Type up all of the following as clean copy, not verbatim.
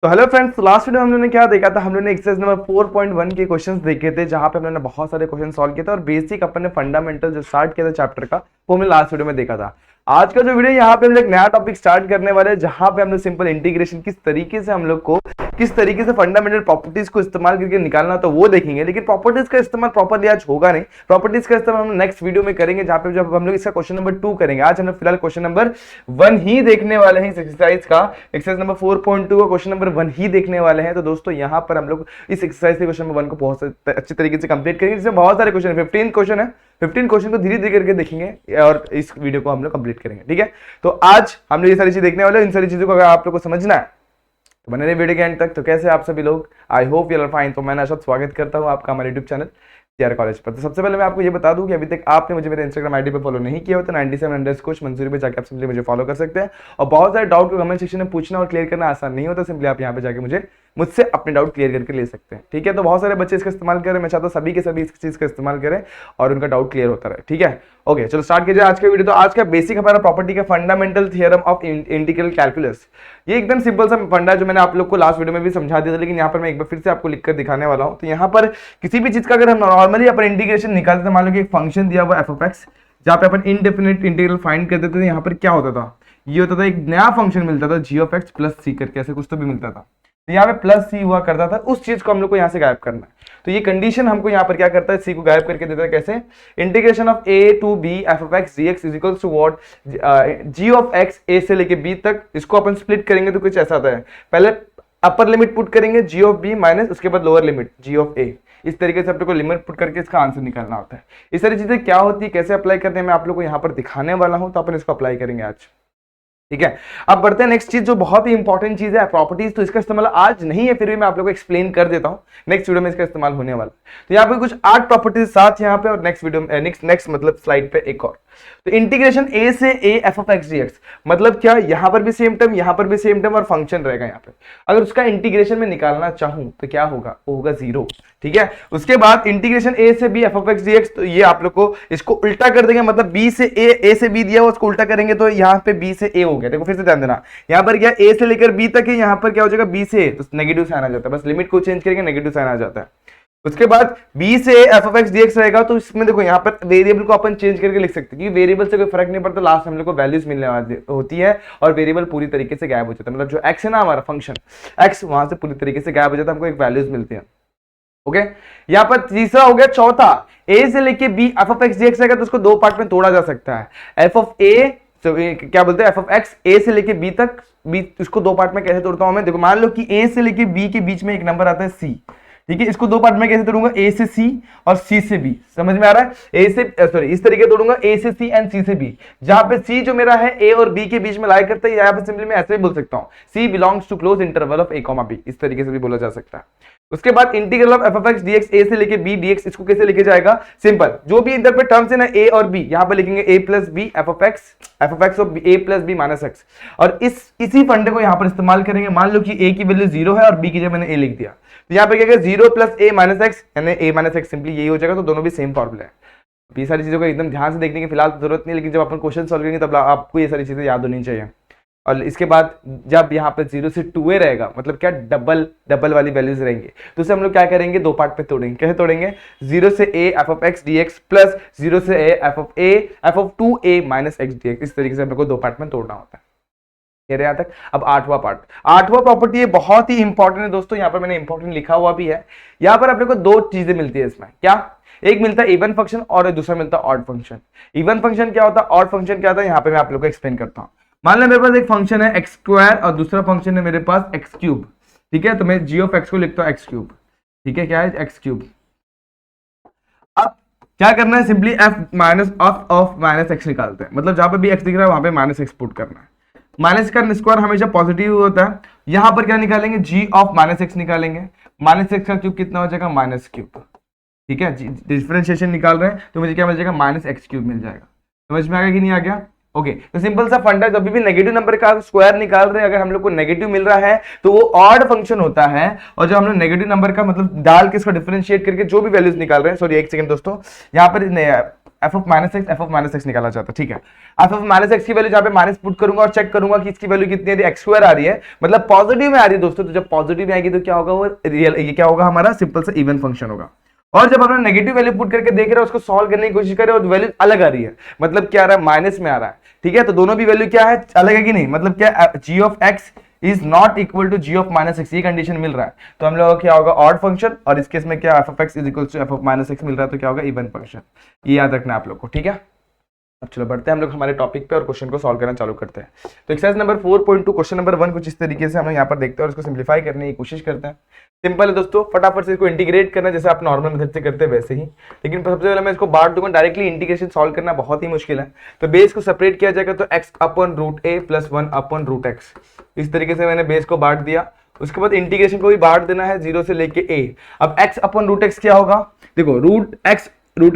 तो hello friends, last video हम लोगों ने क्या देखा था। हम लोगों ने एक्सरसाइज नंबर 4.1 के क्वेश्चंस देखे थे, जहां पे हम लोगों ने बहुत सारे क्वेश्चन सॉल्व किए थे और बेसिक अपन ने फंडामेंटल जो स्टार्ट किया था चैप्टर का, वो हमने लास्ट वीडियो में देखा था। आज का जो वीडियो यहाँ पे हम लोग एक नया टॉपिक स्टार्ट करने वाले हैं, जहां पे हम लोग सिंपल इंटीग्रेशन किस तरीके से हम लोग को किस तरीके से फंडामेंटल प्रॉपर्टीज को इस्तेमाल करके निकालना, तो वो देखेंगे। लेकिन प्रॉपर्टीज का इस्तेमाल प्रॉपर्ली आज होगा नहीं, प्रॉपर्टीज का इस्तेमाल हम नेक्स्ट वीडियो में करेंगे, जहां पे जब हम लोग इसका क्वेश्चन नंबर 2 करेंगे। आज हम लोग फिलहाल क्वेश्चन नंबर 1 ही देखने वाले हैं इस एक्सरसाइज का। एक्सरसाइज नंबर 4.2 का क्वेश्चन नंबर 1 ही देखने वाले हैं। तो दोस्तों यहाँ पर हम लोग इस एक्सरसाइज के क्वेश्चन नंबर 1 को बहुत अच्छी तरीके से कंप्लीट करेंगे, जिसमें बहुत सारे क्वेश्चन 15 क्वेश्चन है। 15 क्वेश्चन को धीरे धीरे करके देखेंगे और इस वीडियो को हम लोग कंप्लीट करेंगे। ठीक है, तो आज हम लोग ये सारी चीज देखने वाले हैं। इन सारी चीजों को अगर आप लोग को समझना है तो बने रहिए वीडियो के एंड तक। तो कैसे आप सभी लोग, I hope you are fine. तो मैंने स्वागत करता हूं आपका हमारे यूट्यूब चैनल सीआर कॉलेज पर। तो सबसे पहले मैं आपको ये बता दूं कि अभी तक आपने मुझे मेरे इंस्टाग्राम आईडी पे फॉलो नहीं किया हो तो 97_ मंसूरी पे जाकर आप सिंपली मुझे फॉलो कर सकते हैं। और बहुत सारे डाउट को कमेंट सेक्शन में पूछना और क्लियर करना आसान नहीं होता, सिंपली आप यहाँ पे जाकर मुझसे अपने डाउट क्लियर करके ले सकते हैं। ठीक है, तो बहुत सारे बच्चे इसका इस्तेमाल करें, मैं चाहता हूँ सभी के सभी इस चीज का इस्तेमाल करें और उनका डाउट क्लियर होता रहे। ठीक है, ओके, चलो स्टार्ट कीजिए आज का वीडियो। तो आज का बेसिक हमारा प्रॉपर्टी का fundamental theorem of integral calculus. ये एकदम सिंपल सा फंडा जो मैंने आप लोग को लास्ट वीडियो में भी समझा दिया था, लेकिन यहाँ पर मैं एक बार फिर से आपको लिखकर दिखाने वाला हूँ। तो यहाँ पर किसी भी चीज का अगर हम नॉर्मली अपन इंटीग्रेशन निकालते थे, मान लो कि एक फंक्शन दिया हुआ एफ ऑफ एक्स, जहाँ पे अपन इनडेफिनिट इंटीग्रल फाइंड करते थे, यहाँ पर क्या होता था, ये होता था एक नया फंक्शन मिलता था जी ऑफ एक्स प्लस सी करके, ऐसे कुछ तो भी मिलता था। तो यहाँ पे प्लस सी हुआ करता था, उस चीज को हम लोग को यहाँ से गायब करना है। तो ये कंडीशन हमको यहाँ पर क्या करता है, सी को गायब करके देता है। कैसे? Integration of A to B F of X D X is equals to what, G of X A से लेके बी तक। इसको अपन स्प्लिट करेंगे तो कुछ ऐसा आता है, पहले अपर लिमिट पुट करेंगे जी ऑफ बी माइनस उसके बाद लोअर लिमिट जी ऑफ ए। इस तरीके से अपने को लिमिट पुट करके इसका आंसर निकालना होता है। इस सारी चीजें क्या होती है, कैसे अप्लाई करते हैं, मैं आप लोग को यहाँ पर दिखाने वाला हूँ। तो अपन इसको अप्लाई करेंगे आज। ठीक है, अब बढ़ते हैं नेक्स्ट चीज जो बहुत ही इंपॉर्टेंट चीज है, प्रॉपर्टीज। तो इसका इस्तेमाल आज नहीं है, फिर भी मैं आप लोगों को एक्सप्लेन कर देता हूं, नेक्स्ट वीडियो में इसका इस्तेमाल होने वाला। तो यहाँ पे कुछ 8 प्रॉपर्टीज साथ यहाँ पे, और नेक्स्ट वीडियो में नेक्स्ट मतलब स्लाइड पे एक और। तो इंटीग्रेशन ए से A F of X D x, मतलब क्या, यहां पर भी सेम टर्म, यहां पर भी सेम टर्म और फंक्शन रहेगा यहाँ पे। अगर उसका इंटीग्रेशन में निकालना चाहूं तो क्या होगा, वो होगा 0। ठीक है, उसके बाद इंटीग्रेशन ए से B F of X D X, तो ये आप लोग को इसको उल्टा कर देंगे, मतलब बी से ए से बी दिया हुआ उसको उल्टा करेंगे तो यहाँ पे बी से ए हो गया। देखो फिर से ध्यान देना, यहाँ पर क्या ए से लेकर बी तक है, यहाँ पर क्या हो जाएगा बी से ए, तो नेगेटिव साइन आ जाता है, बस लिमिट को चेंज करेंगे नेगेटिव साइन आ जाता है। उसके बाद b से एफ ऑफ एक्स डीएक्स रहेगा, तो इसमें देखो यहाँ पर वेरिएबल को अपन चेंज करके लिख सकते हैं, क्योंकि वेरिएबल से कोई फर्क नहीं पड़ता, लास्ट हम लोग को वैल्यूज मिलने वाली होती है और वेरिएबल पूरी तरीके से गायब हो जाता है। मतलब जो x है ना हमारा फंक्शन x, वहां से पूरी तरीके से गायब हो जाता है, हमको एक वैल्यूज मिलती है। ओके, यहाँ पर तीसरा हो गया। चौथा, a से लेके b F of X D X रहेगा, तो उसको 2 पार्ट में तोड़ा जा सकता है। एफ ऑफ a, तो क्या बोलते हैं, एफ ऑफ एक्स ए से लेके बी तक, बी उसको 2 पार्ट में कैसे तोड़ता हूं मैं, देखो मान लो कि ए से लेके बी के बीच में एक नंबर आता है सी। ठीक है, इसको 2 पार्ट में कैसे तोड़ूंगा, ए से सी और सी से बी। समझ में आ रहा है? ए से सॉरी इस तरीके तोड़ूंगा, ए से सी एंड सी से बी, जहां पे सी जो मेरा है ए और बी के बीच में लाई करता है। यहाँ पे सिंपली मैं ऐसे भी बोल सकता हूं, C belongs to close interval of A comma B, इस तरीके से भी बोला जा सकता है। उसके बाद integral of F of X DX A से लेके बी डीएक्स, इसको कैसे लेके जाएगा, सिंपल, जो भी इधर पे टर्म्स है ना ए और बी, यहां पे लिखेंगे A plus B F of X of A plus B minus X, और इसी फंडे को यहां पर इस्तेमाल करेंगे। मान लो कि ए की वैल्यू 0 है और बी की जगह मैंने ए लिख दिया, तो यहाँ पे क्या 0 प्लस ए माइनस एक्स, यानी ए माइनस एक्स, सिंपली यही हो जाएगा। तो दोनों भी सेम फॉर्मूला है। ये सारी चीजों को एकदम ध्यान से देखने की फिलहाल जरूरत नहीं, लेकिन जब अपन क्वेश्चन सॉल्व करेंगे तब आपको ये सारी चीजें याद होनी चाहिए। और इसके बाद जब यहाँ पे 0 से 2a रहेगा, मतलब क्या डबल वाली वैल्यूज रहेंगे, तो उसे हम लोग क्या करेंगे, 2 पार्ट पे तोड़ेंगे। कैसे तोड़ेंगे, 0 से a F of X D X plus 0 से a F of 2a minus X D X, इस तरीके से हम लोग को 2 पार्ट में तोड़ना होता है। यहां तक। अब 8वां पार्ट, 8वां प्रॉपर्टी ये बहुत ही इंपॉर्टेंट है दोस्तों, यहाँ पर मैंने इंपॉर्टेंट लिखा हुआ भी है। यहाँ पर अपने को 2 चीजें मिलती है इसमें, क्या, एक मिलता है इवन फंक्शन और दूसरा मिलता है ऑड फंक्शन। इवन फंक्शन क्या होता है, ऑड फंक्शन क्या होता है, यहाँ पे मैं आप लोग को एक्सप्लेन करता हूँ। मान लो मेरे पास एक फंक्शन है एक्स स्क्वायर और दूसरा फंक्शन है मेरे पास एक्स क्यूब। ठीक है, तो मैं जी ऑफ एक्स को लिखता हूँ एक्स क्यूब। ठीक है, क्या है, एक्स क्यूब। अब क्या करना है, simply F minus of minus x निकालते हैं, मतलब जहां पे भी एक्स दिख रहा है वहां पे माइनस एक्स पुट करना है। माइनस का स्क्वायर हमेशा पॉजिटिव होता है। यहां पर क्या निकालेंगे, जी ऑफ माइनस एक्स निकालेंगे। माइनस एक्स का क्यूब कितना हो जाएगा, माइनस क्यूब। ठीक है, डिफरेंशिएशन निकाल रहे हैं तो मुझे क्या मिल जाएगा, माइनस एक्स क्यूब मिल जाएगा। समझ में आ गया कि नहीं आ गया? ओके, तो सिंपल सा फंडा, जब भी नेगेटिव नंबर का स्क्वायर निकाल रहे हैं, अगर हम लोग को नेगेटिव मिल रहा है तो वो ऑड फंक्शन होता है, और जब हम लोग नेगेटिव नंबर का मतलब डाल के इसको डिफरेंशिएट करके जो भी वैल्यूज निकाल रहे हैं, सॉरी एक सेकंड दोस्तों, यहाँ पर F of minus x, F of minus x निकाला जाता है, ठीक है। एफ ऑफ माइनस एक्स की वैल्यू जहाँ पे माइनस पुट करूंगा और चेक करूंगा कि इसकी वैल्यू कितनी है, एक्स स्क्वायर आ रही है, मतलब पॉजिटिव में आ रही है दोस्तों। तो जब पॉजिटिव में आएगी तो क्या होगा, वो रियल, ये क्या होगा, हमारा सिंपल सा इवन फंक्शन होगा। और जब अपना नेगेटिव वैल्यू पुट करके देख रहे हैं, उसको सॉल्व करने की कोशिश करें और वैल्यू अलग आ रही है, मतलब क्या आ रहा है, माइनस में आ रहा है, ठीक है। तो दोनों भी वैल्यू क्या है, अलग है कि नहीं, मतलब क्या, G of X is not equal to G of minus X, ये कंडीशन मिल रहा है। तो हम लोग क्या होगा, ऑड फंक्शन, और इस केस में क्या, F of X is equal to F of minus X मिल रहा है, तो क्या होगा, इवन फंक्शन। ये याद रखना आप लोग को, ठीक है। अब चलो बढ़ते हैं हम लोग हमारे टॉपिक पे और क्वेश्चन को सॉल्व करना चालू करते हैं। तो एक्सरसाइज नंबर 4.2 क्वेश्चन नंबर 1 कुछ इस तरीके से हम लोग यहाँ पर देखते हैं और इसको सिंप्लीफाई करने की कोशिश करते हैं। सिंपल है दोस्तों, फटाफट से इसको इंटीग्रेट करना, जैसे आप नॉर्मल मेथड से करते हैं वैसे ही, लेकिन सबसे पहले मैं इसको बांट दूंगा। डायरेक्टली इंटीग्रेशन सॉल्व करना बहुत ही मुश्किल है, तो बेस को सेपरेट किया जाएगा, तो x अपॉन रूट ए प्लस 1 अपॉन रूट एक्स, इस तरीके से मैंने बेस को बांट दिया। उसके बाद इंटीग्रेशन को भी बांट देना है 0 से लेके a। अब x अपॉन रूट एक्स क्या होगा, देखो रूट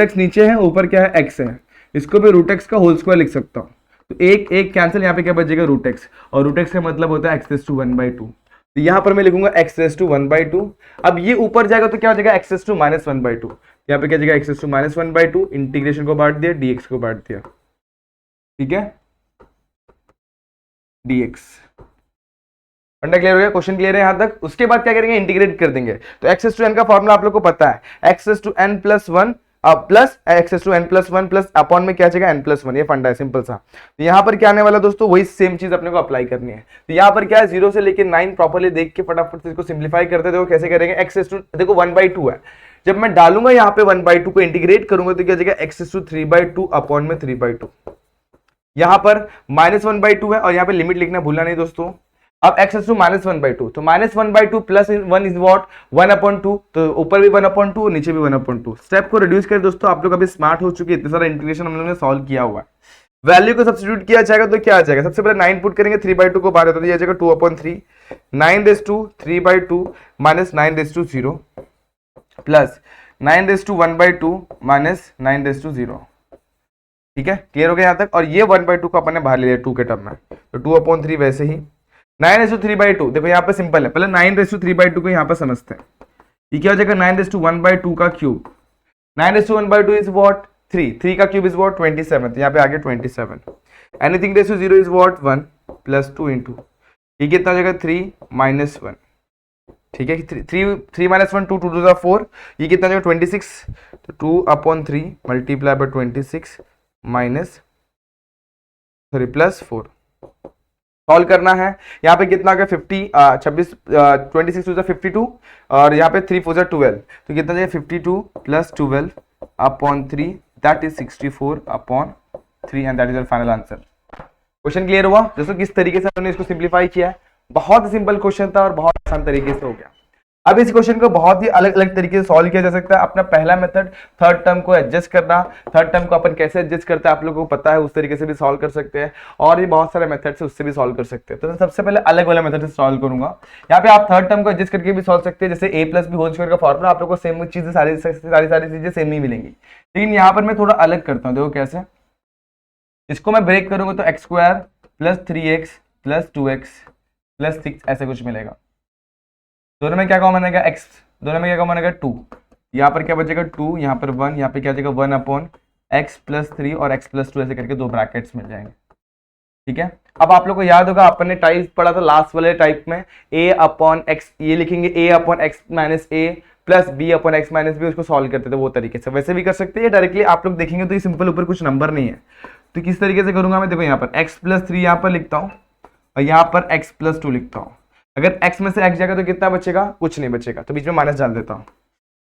एक्स नीचे है, ऊपर क्या है, x है, इसको भी रूट एक्स का होल स्क्वायर लिख सकता हूँ। तो एक एक कैंसिल, यहाँ पे क्या बचेगा, रूट एक्स, और रूट एक्स का मतलब होता है एक्स रेस टू 1/2। तो यहाँ पर मैं लिखूंगा एक्स रेस टू 1/2। अब ये ऊपर जाएगा तो क्या हो जाएगा, एक्स रेस टू माइनस 1/2। यहाँ पे क्या जाएगा, X raise to minus 1/2, integration को बांट दिया, dx को बांट दिया, ठीक है, dx। फंडा क्लियर हो गया, क्वेश्चन क्लियर है यहाँ तक। उसके बाद क्या करेंगे, इंटीग्रेट कर देंगे। तो एक्स रेस टू एन का फॉर्मूला आप लोग को पता है, X raise to N plus 1 plus X to N plus 1 plus upon में क्या चाहिए, एन प्लस 1, ये फंडा है सिंपल सा। तो यहाँ पर क्या आने वाला दोस्तों, वही सेम चीज अपने को अप्लाई करनी है। तो यहाँ पर क्या है, 0 से लेकर 9 प्रॉपर्ली देख के फटाफट से इसको सिंप्लीफाई करते, देखो कैसे करेंगे। एक्स टू देखो 1/2 है, जब मैं डालूंगा यहाँ पे 1/2 को इंटीग्रेट करूंगा तो क्या जाएगा, एक्स टू 3/2 अपॉन में 3/2। यहाँ पर माइनस 1/2 है और यहाँ पे लिमिट लिखना भूलना नहीं दोस्तों। अब x टू माइनस 1/2, तो माइनस 1/2 प्लस 1 इज वॉट 1/2, तो ऊपर भी 1/2 और नीचे भी 1/2। स्टेप को रिड्यूस कर दोस्तों, आप लोग अभी स्मार्ट हो चुके हैं, इतने सारा इंटीग्रेशन हम लोगों ने सॉल्व किया हुआ है। वैल्यू को सब्स्टिट्यूट किया जाएगा तो क्या आ जाएगा, सबसे पहले 9 पुट करेंगे, 3/2 को बाहर, तो ये आ जाएगा 2/3, 9/3/2 माइनस 9/0 प्लस 9/1/2 माइनस 9/0, ठीक है, क्लियर हो गया यहाँ तक। और ये 1/2 को अपन ने बाहर ले लिया 2 के टर्म में, तो 2/3 वैसे ही 9/3/2। देखो यहाँ पे सिंपल है, पहले 9/3/2 को यहाँ पर समझते हैं। ये क्या हो जाएगा, 9/1/2 का क्यूब, 9/1/2 इज व्हाट 3 का क्यूब इज व्हाट 27, तो यहाँ पे आ गया 27। Anything raise to 0 is what 1 plus 2 into, ये कितना हो जाएगा 3 माइनस 1, ठीक है, 3 माइनस 1 2 2 4, ये कितना हो जाएगा 26, तो 2/3 multiply by 26 minus sorry plus 4। Solve करना है, यहाँ पे कितना आ गया 26 टू 52, और यहाँ पे 3 4 12, तो कितना जाएगा 52 plus 12 upon 3, that is 64 upon 3, and that is our final answer. Question clear हुआ दोस्तों, किस तरीके से हमने इसको सिंप्लीफाई किया है। बहुत सिंपल क्वेश्चन था और बहुत आसान तरीके से हो गया। अब इस क्वेश्चन को बहुत ही अलग अलग तरीके से सॉल्व किया जा सकता है। अपना पहला मेथड थर्ड टर्म को एडजस्ट करना, थर्ड टर्म को अपन कैसे एडजस्ट करते हैं आप लोगों को पता है, उस तरीके से भी सॉल्व कर सकते हैं, और भी बहुत सारे मेथड से उससे भी सॉल्व कर सकते हैं। तो मैं सबसे पहले अलग वाला मेथड से सॉल्व करूंगा। यहाँ पे आप थर्ड टर्म को एडजस्ट करके भी सॉल्व सकते हैं, जैसे a plus B whole square का फॉर्मूला आप लोग को सेम चीजें सारी चीजें सेम ही मिलेंगी, लेकिन यहाँ पर मैं थोड़ा अलग करता हूँ। देखो कैसे, इसको मैं ब्रेक करूंगा तो x square plus 3x plus 2x plus 6 ऐसे कुछ मिलेगा। दोनों में क्या कॉमन आएगा, x, दोनों में क्या कॉमन आएगा 2, यहाँ पर क्या बचेगा 2, यहाँ पर 1, यहाँ पे क्या बचेगा 1/x प्लस 3 और x प्लस 2 ऐसे करके दो ब्रैकेट्स मिल जाएंगे, ठीक है। अब आप लोग को याद होगा अपन ने टाइप पढ़ा था लास्ट वाले टाइप में, a/x, ये लिखेंगे a/x minus a plus b/x minus b, उसको सॉल्व करते थे वो तरीके से, वैसे भी कर सकते हैं। डायरेक्टली आप लोग देखेंगे तो ये सिंपल, ऊपर कुछ नंबर नहीं है, तो किस तरीके से करूंगा मैं, देखो यहाँ पर x प्लस 3 यहाँ पर लिखता हूँ और यहाँ पर x प्लस 2 लिखता हूँ। अगर x में से x जाएगा तो कितना बचेगा, कुछ नहीं बचेगा, तो बीच में माइनस डाल देता हूँ,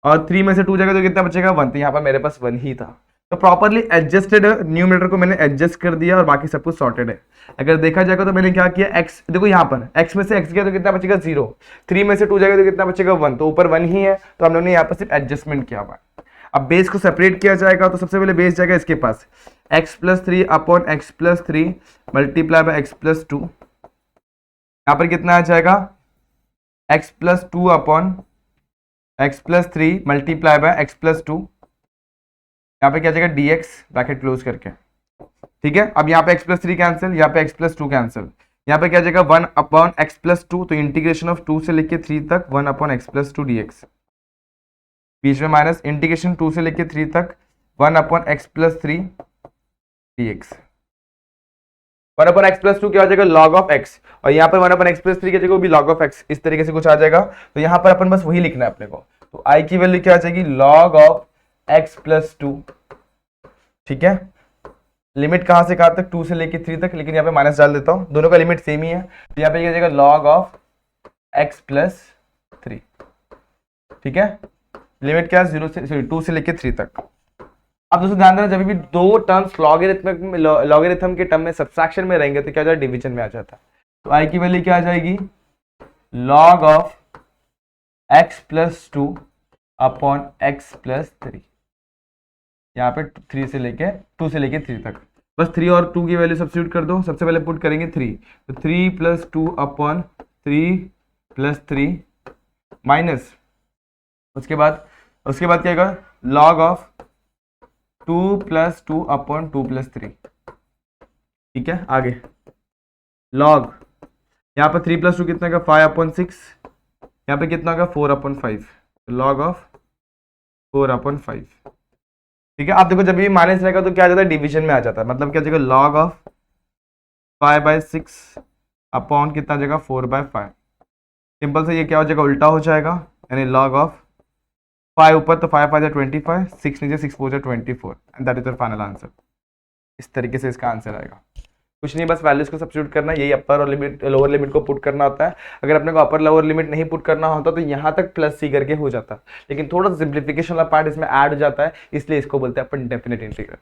और 3 में से 2 जाएगा तो कितना बचेगा 1, तो यहाँ पर मेरे पास 1 ही था। तो प्रॉपरली एडजस्टेड न्यूमरेटर को मैंने एडजस्ट कर दिया और बाकी सब कुछ सॉर्टेड है। अगर देखा जाएगा तो मैंने क्या किया, x देखो यहाँ पर x में से x गया तो कितना बचेगा 0, 3 में से 2 जाएगा तो कितना बचेगा 1, तो ऊपर 1 ही है, तो हम लोगों ने यहाँ पर सिर्फ एडजस्टमेंट किया हुआ है। अब बेस को सेपरेट किया जाएगा, तो सबसे पहले बेस जाएगा इसके पास x plus 3 upon x plus 3 multiply by x plus 2, यहाँ पर कितना आ जाएगा x plus 2 upon x plus 3 multiply by x plus 2, यहाँ पे क्या जाएगा dx ब्रैकेट क्लोज करके, ठीक है। अब यहाँ पे x प्लस 3 कैंसिल, यहाँ पे x प्लस 2 कैंसिल, यहाँ पे क्या जाएगा 1 अपॉन x प्लस 2, तो इंटीग्रेशन ऑफ 2 से लेके 3 तक 1 अपॉन x प्लस 2 dx, बीच में माइनस, इंटीग्रेशन 2 से लेके 3 तक 1/x+3 dx। 1/x+2 क्या हो जाएगा, log of x, और यहाँ पर 1/x+3 की जगह भी log of x, इस तरीके से कुछ आ जाएगा। तो यहाँ पर अपन बस वही लिखना है अपने को। तो i की वैल्यू क्या आ जाएगी, log of x+2। ठीक है, लिमिट कहां से कहां तक, 2 से लेके 3 तक, लेकिन यहाँ पे माइनस डाल देता हूँ, दोनों का लिमिट सेम ही है। तो यहाँ पे क्या जाएगा, log of x+3। ठीक है, लिमिट क्या है, 0 से 2 से लेके 3 तक। अब दोस्तों ध्यान देना, जब भी दो टर्म्स लॉगरिथम के टर्म में सब्ट्रैक्शन में रहेंगे तो क्या हो जाएगा, डिवीजन में आ जाता है। तो i की वैल्यू क्या आ जाएगी, log of x+2 upon x+3। यहाँ पे 2 से लेके 3 तक, बस 3 और 2 की वैल्यू सब्स्टिट्यूट कर दो। सबसे पहले पुट करेंगे 3, तो 3 + 2 अपॉन 3 + 3 माइनस, उसके बाद क्या होगा, log of 2 + 2 अपॉन 2 + 3। ठीक है, आगे log, यहाँ पर 3 + 2 कितना का, 5/6, यहाँ पे कितना होगा, 4/5, log of 4/5। ठीक है, आप देखो जब भी माइनस रहेगा तो क्या आ जाता है, डिवीजन में आ जाता है। मतलब क्या जगह log of 5/6 अपॉन कितना जगह, 4/5। सिंपल से ये क्या हो जाएगा, उल्टा हो जाएगा, यानी log of 5 ऊपर तो 5 5 25, 6 नीचे 6 4 24, and that is the final answer. इस तरीके से इसका आंसर आएगा। कुछ नहीं, बस वैल्यूज को सब्स्टिट्यूट करना, यही अपर और लिमिट लोअर लिमिट को पुट करना होता है। अगर अपने को अपर लोअर लिमिट नहीं पुट करना होता तो यहाँ तक +c करके हो जाता, लेकिन थोड़ा सिंप्लीफिकेशन वाला पार्ट इसमें ऐड हो जाता है, इसलिए इसको बोलते हैं अपन डेफिनेट इंटीग्रल।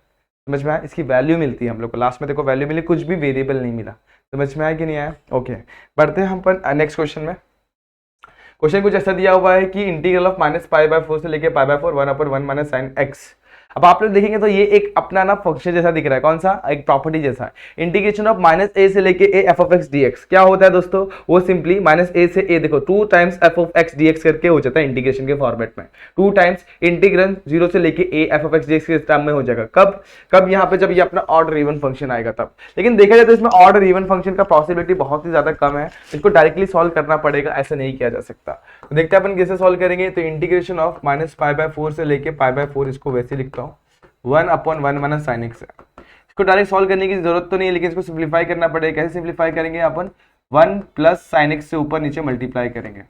समझ में आया, इसकी वैल्यू मिलती है हम लोग को, लास्ट में देखो वैल्यू मिली, कुछ भी वेरिएबल नहीं मिला। समझ में आया कि नहीं आया, ओके। बढ़ते हैं हम पर नेक्स्ट क्वेश्चन में। क्वेश्चन कुछ ऐसा दिया हुआ है कि इंटीग्रल ऑफ -π/4 से लेके π/4 1/1 - sin x। अब आप लोग देखेंगे तो ये एक अपना ना फंक्शन जैसा दिख रहा है, कौन सा, एक प्रॉपर्टी जैसा है। इंटीग्रेशन ऑफ -a से लेके a f(x) dx क्या होता है दोस्तों, वो सिंपली -a से a, देखो 2 टाइम्स f(x) dx करके हो जाता है इंटीग्रेशन के फॉर्मेट में। 2 टाइम्स इंटीग्रल 0 से लेके a f(x) dx के टर्म में हो जाएगा। कब यहाँ पे, जब ये अपना ऑड और इवन फंक्शन आएगा तब। लेकिन देखा जाए तो इसमें ऑड और इवन फंक्शन का पॉसिबिलिटी बहुत ही ज्यादा कम है, इसको डायरेक्टली सॉल्व करना पड़ेगा, ऐसा नहीं किया जा सकता। तो देखते हैं अपन कैसे सॉल्व करेंगे। तो इंटीग्रेशन ऑफ -π/4 से लेके π/4, इसको वैसे लिखता हूँ 1/1 - sin x है। इसको डायरेक्ट सॉल्व करने की जरूरत तो नहीं है, लेकिन इसको सिंप्लीफाई करना पड़ेगा। कैसे सिंप्लीफाई करेंगे, अपन 1 + sin x से ऊपर नीचे मल्टीप्लाई करेंगे।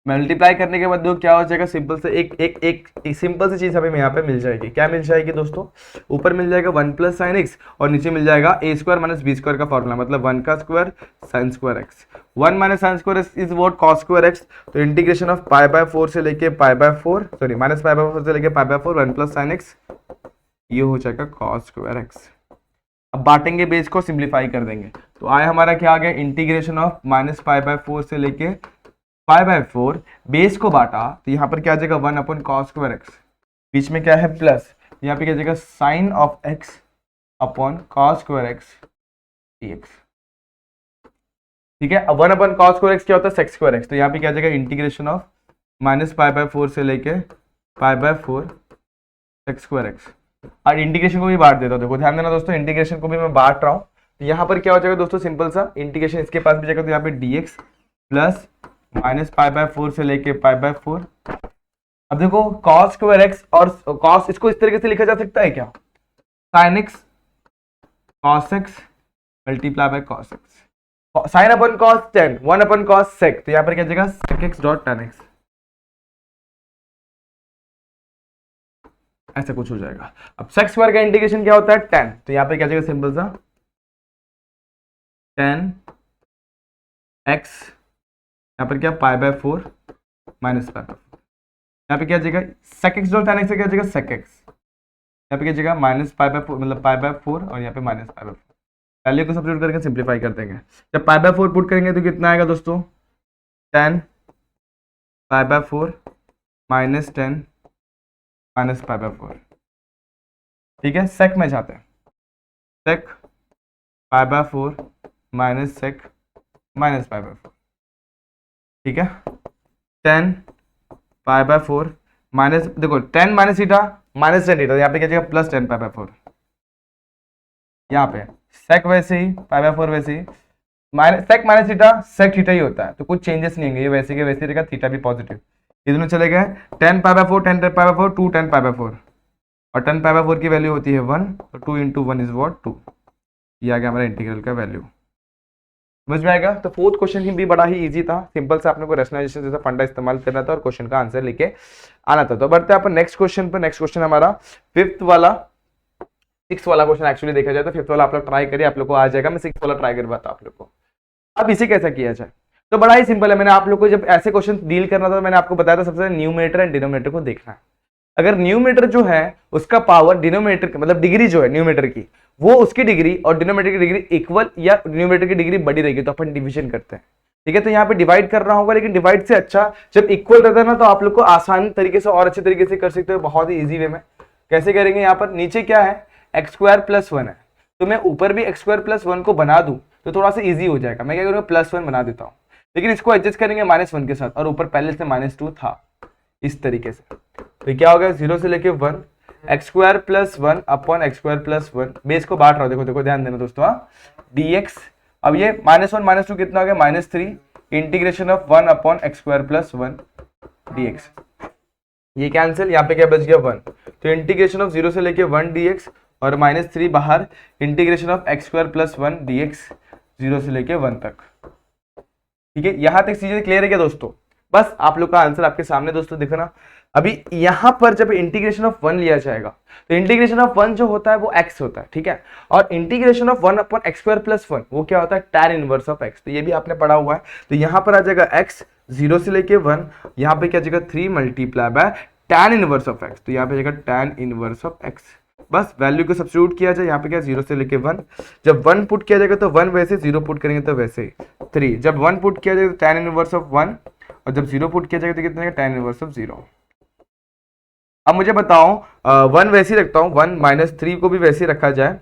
मल्टीप्लाई करने के बाद दो क्या हो जाएगा, सिंपल से एक सिंपल सी चीज हमें यहाँ पे मिल जाएगी। क्या मिल जाएगी दोस्तों, ऊपर मिल जाएगा 1 + sin x और नीचे मिल जाएगा a² - b² का फॉर्मूला, मतलब 1 का square sin square x। 1 - sin square is what, cos square x। तो इंटीग्रेशन ऑफ π/4 से लेके π/4, सॉरी -π/4 से लेके π/4 1 + sin x, ये हो जाएगा cos स्क्वायर x। अब बांटेंगे बेस को, सिंप्लीफाई कर देंगे। तो आया हमारा क्या आ गया, इंटीग्रेशन ऑफ -π/4 से लेके π/4, बेस को बांटा तो यहाँ पर क्या आ जाएगा 1/cos स्क्वायर x, बीच में क्या है प्लस, यहाँ पे क्या आ जाएगा sin of x upon cos square x dx। ठीक है, अब 1/cos स्क्वायर x क्या होता है, sec स्क्वायर x। तो यहाँ पे क्या आ जाएगा इंटीग्रेशन ऑफ -π/4 से लेके π/4 sec स्क्वायर x। और इंटीग्रेशन को भी बांट देता हूँ, देखो ध्यान देना दोस्तों, इंटीग्रेशन को भी मैं बांट रहा हूँ। तो यहाँ पर क्या हो जाएगा दोस्तों, सिंपल सा इंटीग्रेशन इसके पास भी जाएगा, तो यहाँ पे dx प्लस -π/4 से लेके π/4। अब देखो cos स्क्वायर x और cos, इसको इस तरीके से लिखा जा सकता है क्या, sin x cos x multiply by cos x, sin/cos tan 1/cos sec। तो यहाँ पर क्या जाएगा sec x dot tan x, ऐसा कुछ हो जाएगा। अब sec स्क्वायर का इंटीग्रेशन क्या होता है, tan। तो यहाँ पर क्या जाएगा सिंपल सा tan x, यहाँ पर क्या π/4 माइनस π/4, यहाँ पे क्या जाएगा sec x dot tan x से क्या जाएगा sec x, यहाँ पे क्या जाएगा -π/4 मतलब π/4 और यहाँ पे -π/4। वैल्यू को सब्स्टिट्यूट करके सिंप्लीफाई कर देंगे। जब π/4 पुट करेंगे तो कितना आएगा दोस्तों, tan π/4 माइनस tan माइनस π/4। ठीक है, sec में जाते हैं, sec π/4 माइनस sec माइनस π/4। ठीक है, tan π/4 माइनस, देखो tan minus theta minus tan theta, यहाँ पे क्या जाएगा प्लस tan π/4। यहाँ पे sec वैसे ही π/4 वैसे ही, sec minus theta sec theta ही होता है, तो कुछ चेंजेस नहीं होंगे, ये वैसे के वैसे रहेगा, थीटा भी पॉजिटिव। ये दोनों चले गए, tan π/4 2 tan π/4, और 10 पाई बाय 4 की वैल्यू होती है 1, तो 2 इंटू 1 इज वॉट 2। ये आ गया हमारा इंटीग्रल का वैल्यू। समझ में आएगा। तो फोर्थ क्वेश्चन भी बड़ा ही इजी था, सिंपल से आपने को रेशनलाइजेशन जैसा फंडा इस्तेमाल करना था और क्वेश्चन का आंसर लेके आना था। तो बढ़ते हैं अपन नेक्स्ट क्वेश्चन पर। नेक्स्ट क्वेश्चन हमारा फिफ्थ वाला, सिक्स वाला क्वेश्चन एक्चुअली देखा जाए तो फिफ्थ वाला आप लोग ट्राई करिए, आप लोग को आ जाएगा। मैं सिक्स वाला ट्राई करवाता आप लोग को। अब इसे कैसा किया जाए, तो बड़ा ही सिंपल है। मैंने आप लोग को जब ऐसे क्वेश्चन डील करना था, मैंने आपको बताया था सबसे पहले न्यूमरेटर एंड डिनोमिनेटर को देखना है। अगर न्यूमरेटर जो है उसका पावर डिनोमिनेटर मतलब डिग्री जो है न्यूमरेटर की, वो उसकी डिग्री और डिनोमिनेटर की डिग्री इक्वल या न्यूमरेटर की डिग्री बड़ी रहेगी तो अपन डिवीजन करते हैं। ठीक है, तो यहाँ पे डिवाइड करना होगा, लेकिन डिवाइड से अच्छा जब इक्वल रहता है ना तो आप लोग को आसान तरीके से और अच्छे तरीके से कर सकते हो, बहुत ही इजी वे में। कैसे करेंगे, यहाँ पर नीचे क्या है एक्स स्क्वायर प्लस 1 है, तो मैं ऊपर भी एक्स स्क्वायर प्लस 1 को बना दूं तो थोड़ा सा इजी हो जाएगा। मैं क्या करूंगा प्लस 1 बना देता हूं, लेकिन इसको एडजस्ट करेंगे -1 के साथ, और ऊपर पहले से -2 था इस तरीके से। तो क्या हो गया 0 से लेके 1 x square plus 1 upon x square plus 1, base को बांट रहा हूं, देखो देखो ध्यान देना दोस्तों, dx। अब ये -1 -2 कितना हो गया -3 integration of 1 upon x square plus 1 dx। ये कैंसिल, यहाँ पे क्या बच गया 1, तो इंटीग्रेशन ऑफ 0 से लेके 1 dx और -3 बाहर integration of x square plus 1 dx 0 से लेके 1 तक। ठीक है, यहां तक चीजें क्लियर है क्या दोस्तों? बस आप लोग का आंसर आपके सामने दोस्तों दिखो ना। अभी यहां पर जब इंटीग्रेशन ऑफ 1 लिया जाएगा तो इंटीग्रेशन ऑफ 1 जो होता है वो x होता है, ठीक है, और integration of 1 upon x square plus 1 वो क्या होता है tan इनवर्स ऑफ x। तो ये भी आपने पढ़ा हुआ है। तो यहां पर आ जाएगा x 0 से लेके 1, यहाँ पे क्या जाएगा 3 multiply by tan inverse of x, तो यहाँ पे जाएगा tan इनवर्स ऑफ x। बस वैल्यू को सब्स्टिट्यूट किया जाए, यहाँ पे क्या 0 से लेके 1, जब 1 पुट किया जाएगा तो 1 वैसे, 0 पुट करेंगे तो वैसे 3, जब 1 पुट किया जाएगा तो tan इनवर्स ऑफ 1, और जब 0 पुट किया जाएगा तो कितना tan इनवर्स ऑफ 0। अब मुझे बताओ 1 वैसे ही रखता हूँ, 1 -3 को भी वैसे ही रखा जाए,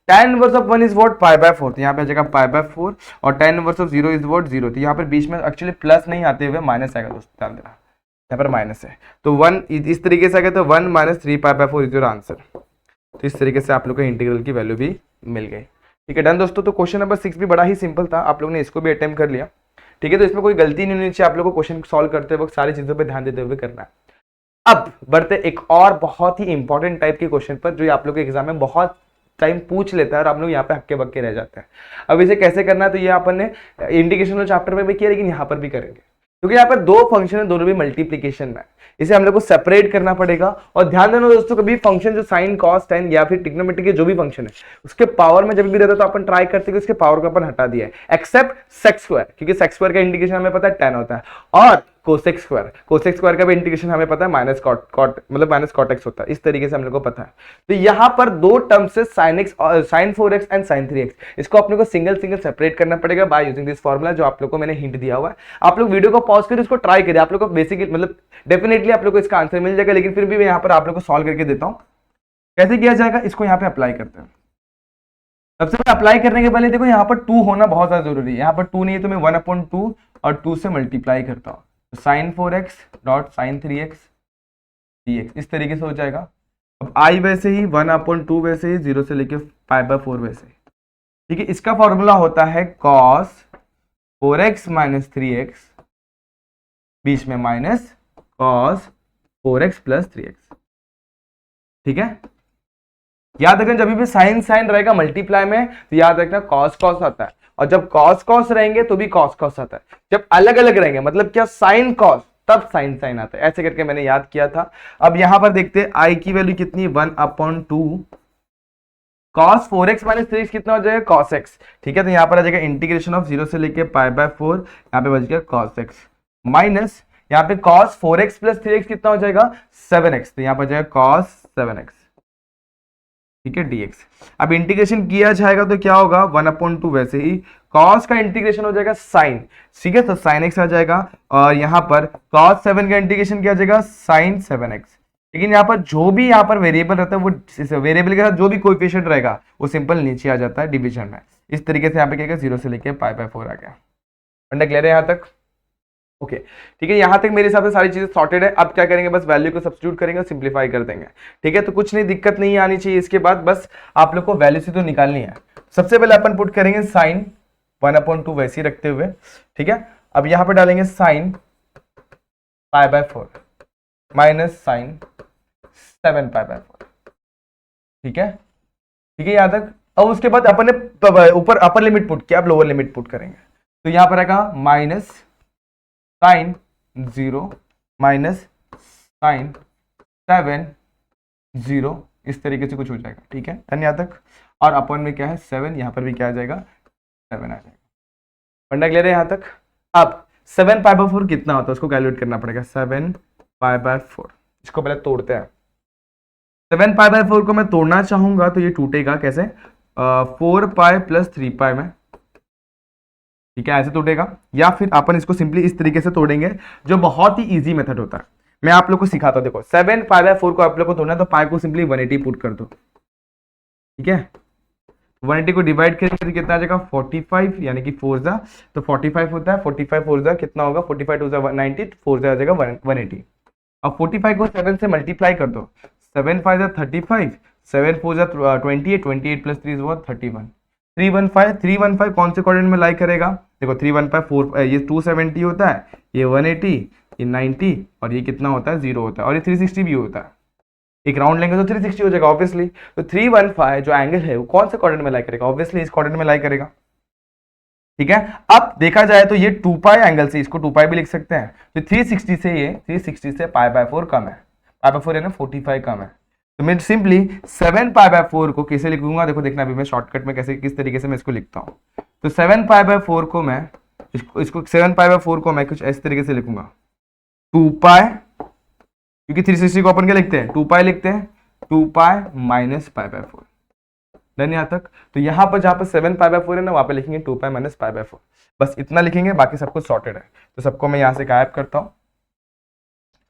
tan inverse of 1 is what pi by 4, तो यहाँ पे आ जाएगा पाई बाय 4, और tan inverse of 0 is what 0। तो यहाँ पर बीच में एक्चुअली प्लस नहीं आते हुए माइनस आएगा दोस्तों, ध्यान देना यहाँ पर माइनस है, तो 1 इस तरीके से आ गया, तो 1 - 3 पाई बाय 4 इज योर आंसर। तो इस तरीके से आप लोग को इंटीग्रल की वैल्यू भी मिल गई। ठीक है, डन दोस्तों। तो क्वेश्चन नंबर 6 भी बड़ा ही सिंपल था, आप लोगों ने इसको भी अटेम्प्ट कर लिया। ठीक है, तो इसमें कोई गलती नहीं होनी चाहिए, आप लोग को क्वेश्चन सॉल्व करते वक्त सारी चीजों पे ध्यान देते हुए करना है। अब बढ़ते एक और बहुत ही इंपॉर्टेंट टाइप के क्वेश्चन पर, जो आप लोग के एग्जाम में बहुत टाइम पूछ लेता है और आप लोग यहाँ पे हक्के बक्के रह जाते हैं। अब इसे कैसे करना है, तो ये अपन ने इंटीग्रेशन चैप्टर में भी किया, लेकिन यहाँ पर भी करेंगे, क्योंकि यहाँ पर दो फंक्शन है, दोनों भी मल्टीप्लीकेशन में, इसे हम लोग को सेपरेट करना पड़ेगा। और ध्यान देना दोस्तों, कभी फंक्शन जो साइन कॉस टेन या फिर ट्रिग्नोमेट्री के जो भी फंक्शन है उसके पावर में जब भी रहता है तो अपन ट्राई करते हैं कि उसके पावर को अपन हटा दिया है, एक्सेप्ट सेक्स स्क्वायर, क्योंकि सेक्स स्क्वायर का इंटीग्रेशन हमें पता है 10 होता है, और कोसेक स्क्वायर का भी इंटीग्रेशन हमें पता है माइनस कॉट मतलब माइनस कॉट एक्स होता है, इस तरीके से हम लोग को पता है। तो यहाँ पर दो टर्म्स से साइन एक्स और sine 4x and sine 3x, इसको अपने को सिंगल सेपरेट करना पड़ेगा बाय यूजिंग दिस फॉर्मूला, जो आप लोग को मैंने हिंट दिया हुआ है। आप लोग वीडियो को पॉज करिए, इसको ट्राई करिए, आप लोग को बेसिक मतलब डेफिनेटली आप लोग को इसका आंसर मिल जाएगा, लेकिन फिर भी मैं यहाँ पर आप लोग को सॉल्व करके देता हूँ कैसे किया जाएगा। इसको यहाँ पे अप्लाई करते हैं। सबसे पहले अप्लाई करने के पहले देखो यहाँ पर 2 होना बहुत ज्यादा जरूरी है, यहाँ पर 2 नहीं है तो मैं 1/2 और 2 से मल्टीप्लाई करता हूँ, sign 4x dot sign 3x dx, इस तरीके से हो जाएगा। अब आई वैसे ही 1/2 वैसे ही 0 से लेके पाई बाय 4 वैसे ही। ठीक है, इसका फॉर्मूला होता है cos 4x - 3x, बीच में माइनस cos 4x + 3x। ठीक है, याद रखना जब भी साइन साइन रहेगा मल्टीप्लाई में तो याद रखना cos cos आता है, और जब cos cos रहेंगे तो भी cos cos आता है। जब अलग अलग रहेंगे मतलब क्या साइन cos तब साइन साइन आता है, ऐसे करके मैंने याद किया था। अब यहां पर देखते हैं आई की वैल्यू कितनी, 1/2 cos 4x - 3x कितना हो जाएगा cos x। ठीक है, तो यहां पर आ जाएगा इंटीग्रेशन ऑफ 0 से लेके पाई बाय 4, यहाँ पे बच गया cos x माइनस यहाँ पे cos 4x + 3x कितना हो जाएगा 7x, तो यहां पर जाएगा cos 7x। ठीक है, dx। अब इंटीग्रेशन किया जाएगा तो क्या होगा 1/2 वैसे ही cos का इंटीग्रेशन हो जाएगा sin, ठीक है, तो sin x आ जाएगा, और यहाँ पर cos 7 का इंटीग्रेशन किया जाएगा sin 7x। लेकिन यहाँ पर जो भी यहाँ पर वेरिएबल रहता है वो वेरिएबल के साथ जो भी कोएफिशिएंट रहेगा वो सिंपल नीचे आ जाता है डिवीजन में। इस तरीके से यहाँ पे क्या 0 से लेके पाई बाय 4 आ गया। अंडा क्लियर है यहाँ तक? ओके ठीक है, यहां तक मेरे हिसाब से सारी चीजें सॉर्टेड है। अब क्या करेंगे, बस वैल्यू को सब्स्टिट्यूट करेंगे और सिंपलीफाई कर देंगे। ठीक है, तो कुछ नहीं दिक्कत नहीं आनी चाहिए इसके बाद, बस आप लोग को वैल्यू से तो निकालनी है। सबसे पहले अपन पुट करेंगे साइन 1/2 वैसे ही रखते हुए। ठीक है, अब यहां पर डालेंगे sine pi by 4 minus sine 7 pi by 4। ठीक है, ठीक है यहाँ तक। अब उसके बाद अपन ने ऊपर अपर लिमिट पुट किया, अब लोअर लिमिट पुट करेंगे, तो यहाँ पर आएगा माइनस साइन 0 माइनस साइन 7 0, इस तरीके से कुछ हो जाएगा। ठीक है डन यहाँ तक। और अपन में क्या है 7, यहाँ पर भी क्या आ जाएगा 7 आ जाएगा। फंडा क्लियर है यहाँ तक। अब 7 पाई बाय 4 कितना होता है उसको कैलकुलेट करना पड़ेगा। 7 पाई बाय 4, इसको पहले तोड़ते हैं। 7 पाई बाय 4 को मैं तोड़ना चाहूंगा तो ये टूटेगा कैसे, 4 पाई प्लस 3 पाई में, ठीक है ऐसे टूटेगा। या फिर अपन इसको सिंपली इस तरीके से तोड़ेंगे जो बहुत ही इजी मेथड होता है, मैं आप लोग को सिखाता हूं। देखो 7 पाई बाय 4 को आप लोग को तोड़ना है तो पाई को सिंपली 180 पुट कर दो, ठीक है। 180 को डिवाइड करेंगे तो कितना आ जाएगा 45, यानी कि 4 जा तो 45 होता है, 45 4 जा कितना होगा 45 2 जा 90, 4 जा आ जाएगा 180। अब 45 को 7 से मल्टीप्लाई कर दो, 7 5 जा 35, 7 4 जा 28, 28 प्लस 3 हुआ 31, 315 कौन से क्वाड्रेंट में लाई करेगा, देखो 315 4 ये 270 होता है, ये 180, ये 90 और ये कितना होता है 0 होता है, और ये 360 भी होता है। एक राउंड लेंगे तो 360 हो जाएगा ऑब्वियसली। तो 315 जो एंगल है वो कौन से क्वाड्रेंट में लाई करेगा, ऑब्वियसली इस क्वाड्रेंट में लाई करेगा, ठीक है। अब देखा जाए तो ये 2 पाई एंगल से इसको 2 पाई भी लिख सकते हैं, तो 360 से ये 360 से पाई बाय 4 कम है, पाई बाय 4 है ना 45 कम है, तो मैं सिंपली 7 पाई बाय 4 को कैसे लिखूंगा, देखो देखना अभी मैं शॉर्टकट में कैसे किस तरीके से मैं इसको लिखता हूँ। तो 7 पाई बाय 4 को मैं इसको 7 पाई बाय 4 को मैं कुछ इस तरीके से लिखूंगा 2 पाई, क्योंकि 360 को अपन क्या लिखते हैं 2 पाई लिखते हैं, 2 pi minus pi by 4, done यहाँ तक। तो यहाँ पर जहाँ पर 7 पाई बाय 4 है ना वहाँ पे लिखेंगे 2 पाई माइनस पाई बाय 4, बस इतना लिखेंगे, बाकी सब कुछ सॉर्टेड है। तो सबको मैं यहाँ से गायब करता हूँ,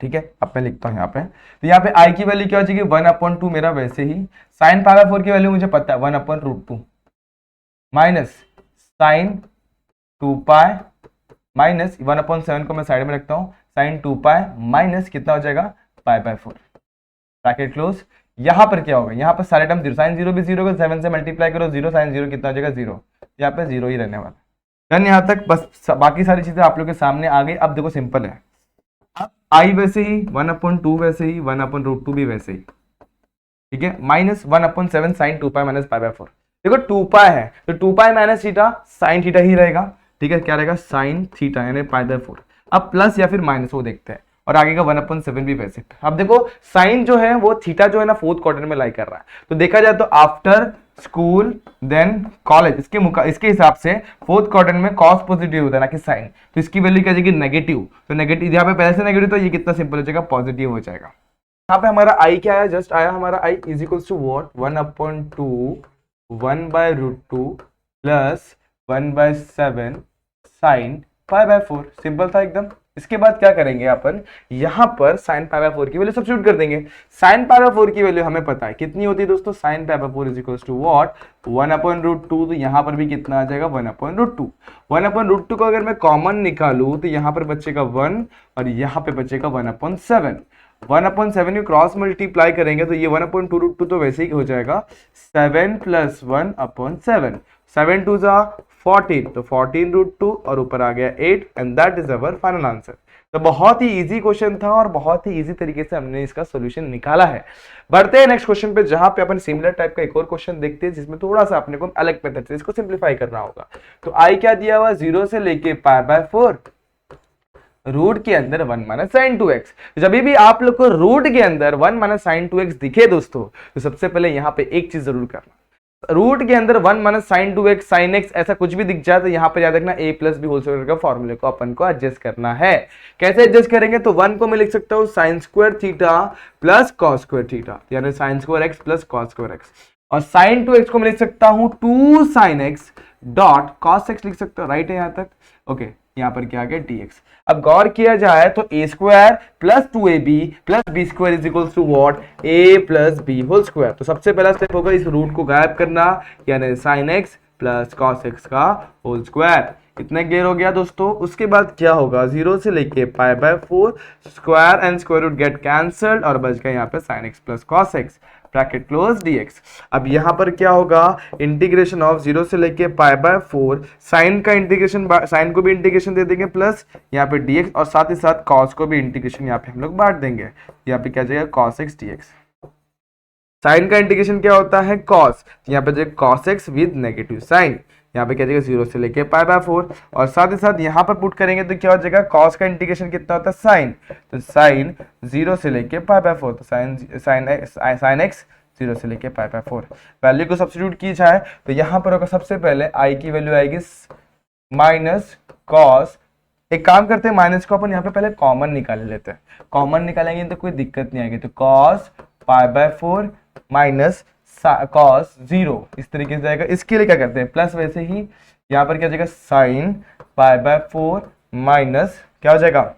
ठीक है। अब मैं लिखता हूँ यहाँ पे, तो यहाँ पे आई की वैल्यू क्या हो जाएगी 1/2 मेरा, वैसे ही साइन पाई बाय 4 की वैल्यू मुझे पता है 1/√2 माइनस साइन 2 पाई माइनस 1/7 को मैं साइड में रखता हूँ, साइन 2 पाई माइनस कितना हो जाएगा पाई बाय 4, ब्रैकेट क्लोज। यहाँ पर क्या होगा, यहाँ पर सारे टर्म 0, साइन 0 भी 0 को 7 से मल्टीप्लाई करो 0, साइन 0 कितना हो जाएगा 0, यहाँ पे 0 ही रहने वाला। डन यहाँ तक, बस बाकी सारी चीजें आप लोग के सामने आ गई। अब देखो सिंपल है, अब आई वैसे ही 1/2 वैसे ही 1/√2 भी वैसे ही, ठीक है, minus 1/7 sine 2 pi minus pi by 4। देखो 2 पाई है तो 2 pi minus theta sine theta ही रहेगा, ठीक है, क्या रहेगा साइन थीटा यानी पाई बाय 4। अब प्लस या फिर माइनस वो देखते हैं, और आगे का 1/7 भी वैसे। अब देखो साइन जो है वो थीटा जो है ना 4th क्वाड्रेंट में लाई कर रहा है, तो देखा जाए तो आफ्टर स्कूल देन कॉलेज इसके हिसाब से 4th क्वाड्रेंट में कॉस पॉजिटिव होता है ना कि साइन, तो इसकी वैल्यू क्या जाएगी नेगेटिव, तो नेगेटिव यहाँ पे पहले से नेगेटिव, तो ये कितना सिंपल हो जाएगा पॉजिटिव हो जाएगा। यहाँ पे हमारा आई क्या आया, जस्ट आया हमारा I is equals to what 1/2 1/√2 plus 1/7 sine pi by 4, simple था एकदम। इसके बाद क्या करेंगे अपन, यहाँ पर साइन पाई बाय 4 की वैल्यू सब्स्टिट्यूट कर देंगे। साइन पाई बाय 4 की वैल्यू हमें पता है कितनी होती है दोस्तों, sine pi by 4 is equals to what 1/√2, तो यहाँ पर भी कितना आ जाएगा 1/√2। 1/√2 को अगर मैं कॉमन निकालूं तो यहाँ पर बचेगा 1 और यहाँ पे बचेगा 1/7। 1/7 को क्रॉस मल्टीप्लाई करेंगे तो ये 1/2√2 तो वैसे ही हो जाएगा 7 + 1/7, 7 2 जा 14, तो 14√2 और ऊपर आ गया 8 and that is our final answer. तो बहुत ही इजी क्वेश्चन था और बहुत ही इजी तरीके से हमने इसका सॉल्यूशन निकाला है। बढ़ते हैं नेक्स्ट क्वेश्चन पे, जहां पे अपन सिमिलर टाइप का एक और क्वेश्चन देखते हैं जिसमें थोड़ा सा अपने को अलग मेथड से इसको सिंप्लीफाई करना होगा। तो आई क्या दिया हुआ 0 से लेके पाई बाय 4, रूट के अंदर 1 - sin 2x। जब भी आप लोग को रूट के अंदर 1 - sin 2x दिखे दोस्तों, तो सबसे पहले यहाँ पे एक चीज जरूर करना, रूट के अंदर 1 - sin 2x sin x ऐसा कुछ भी दिख जाए तो यहाँ पर याद रखना a + b होल स्क्वायर का फॉर्मूले को अपन को एडजस्ट करना है। कैसे एडजस्ट करेंगे, तो 1 को मैं लिख सकता हूँ sin square theta plus cos square theta, यानी sin square x plus cos square x, और sin 2x को मैं लिख सकता हूँ 2 sin x dot cos x लिख सकता हूँ, राइट है यहाँ तक, ओके। यहाँ पर क्या आ गया dx। अब गौर किया जाए तो a square plus 2ab plus b square is equals to what a plus b whole square. तो सबसे पहला स्टेप होगा इस रूट को गायब करना, यानी sin x plus cos x का होल स्क्वायर। इतना क्लियर हो गया दोस्तों। उसके बाद क्या होगा, 0 से लेके पाई by 4, square and square root get cancelled और बच गया यहाँ पे sin x plus cos x, bracket close dx। अब यहाँ पर क्या होगा, इंटीग्रेशन ऑफ 0 से लेके पाई बाय 4, साइन का इंटीग्रेशन, साइन को भी इंटीग्रेशन दे देंगे प्लस यहाँ पे dx, और साथ ही साथ cos को भी इंटीग्रेशन यहाँ पे हम लोग बांट देंगे, यहाँ पे क्या जाएगा cos x dx। साइन का इंटीग्रेशन क्या होता है, कॉस, यहाँ पे जो cos X with negative sine, यहाँ पे क्या जाएगा 0 से लेके पाई बाय 4, और साथ ही साथ यहाँ पर पुट करेंगे तो क्या हो जाएगा, कॉस का इंटीग्रेशन कितना होता है साइन, तो साइन 0 से लेके पाई बाय 4, तो साइन एक्स 0 से लेके पाई बाय 4। वैल्यू को सब्स्टिट्यूट की जाए तो यहाँ पर होगा सबसे पहले आई की वैल्यू आएगी माइनस कॉस, एक काम करते हैं माइनस को अपन यहाँ पे पहले कॉमन निकाल लेते हैं, कॉमन निकालेंगे तो कोई दिक्कत नहीं आएगी, तो cos pi by 4 minus cos 0 इस तरीके से जाएगा। इसके लिए क्या करते हैं प्लस, वैसे ही यहाँ पर क्या जाएगा साइन पाई बाय 4 माइनस क्या हो जाएगा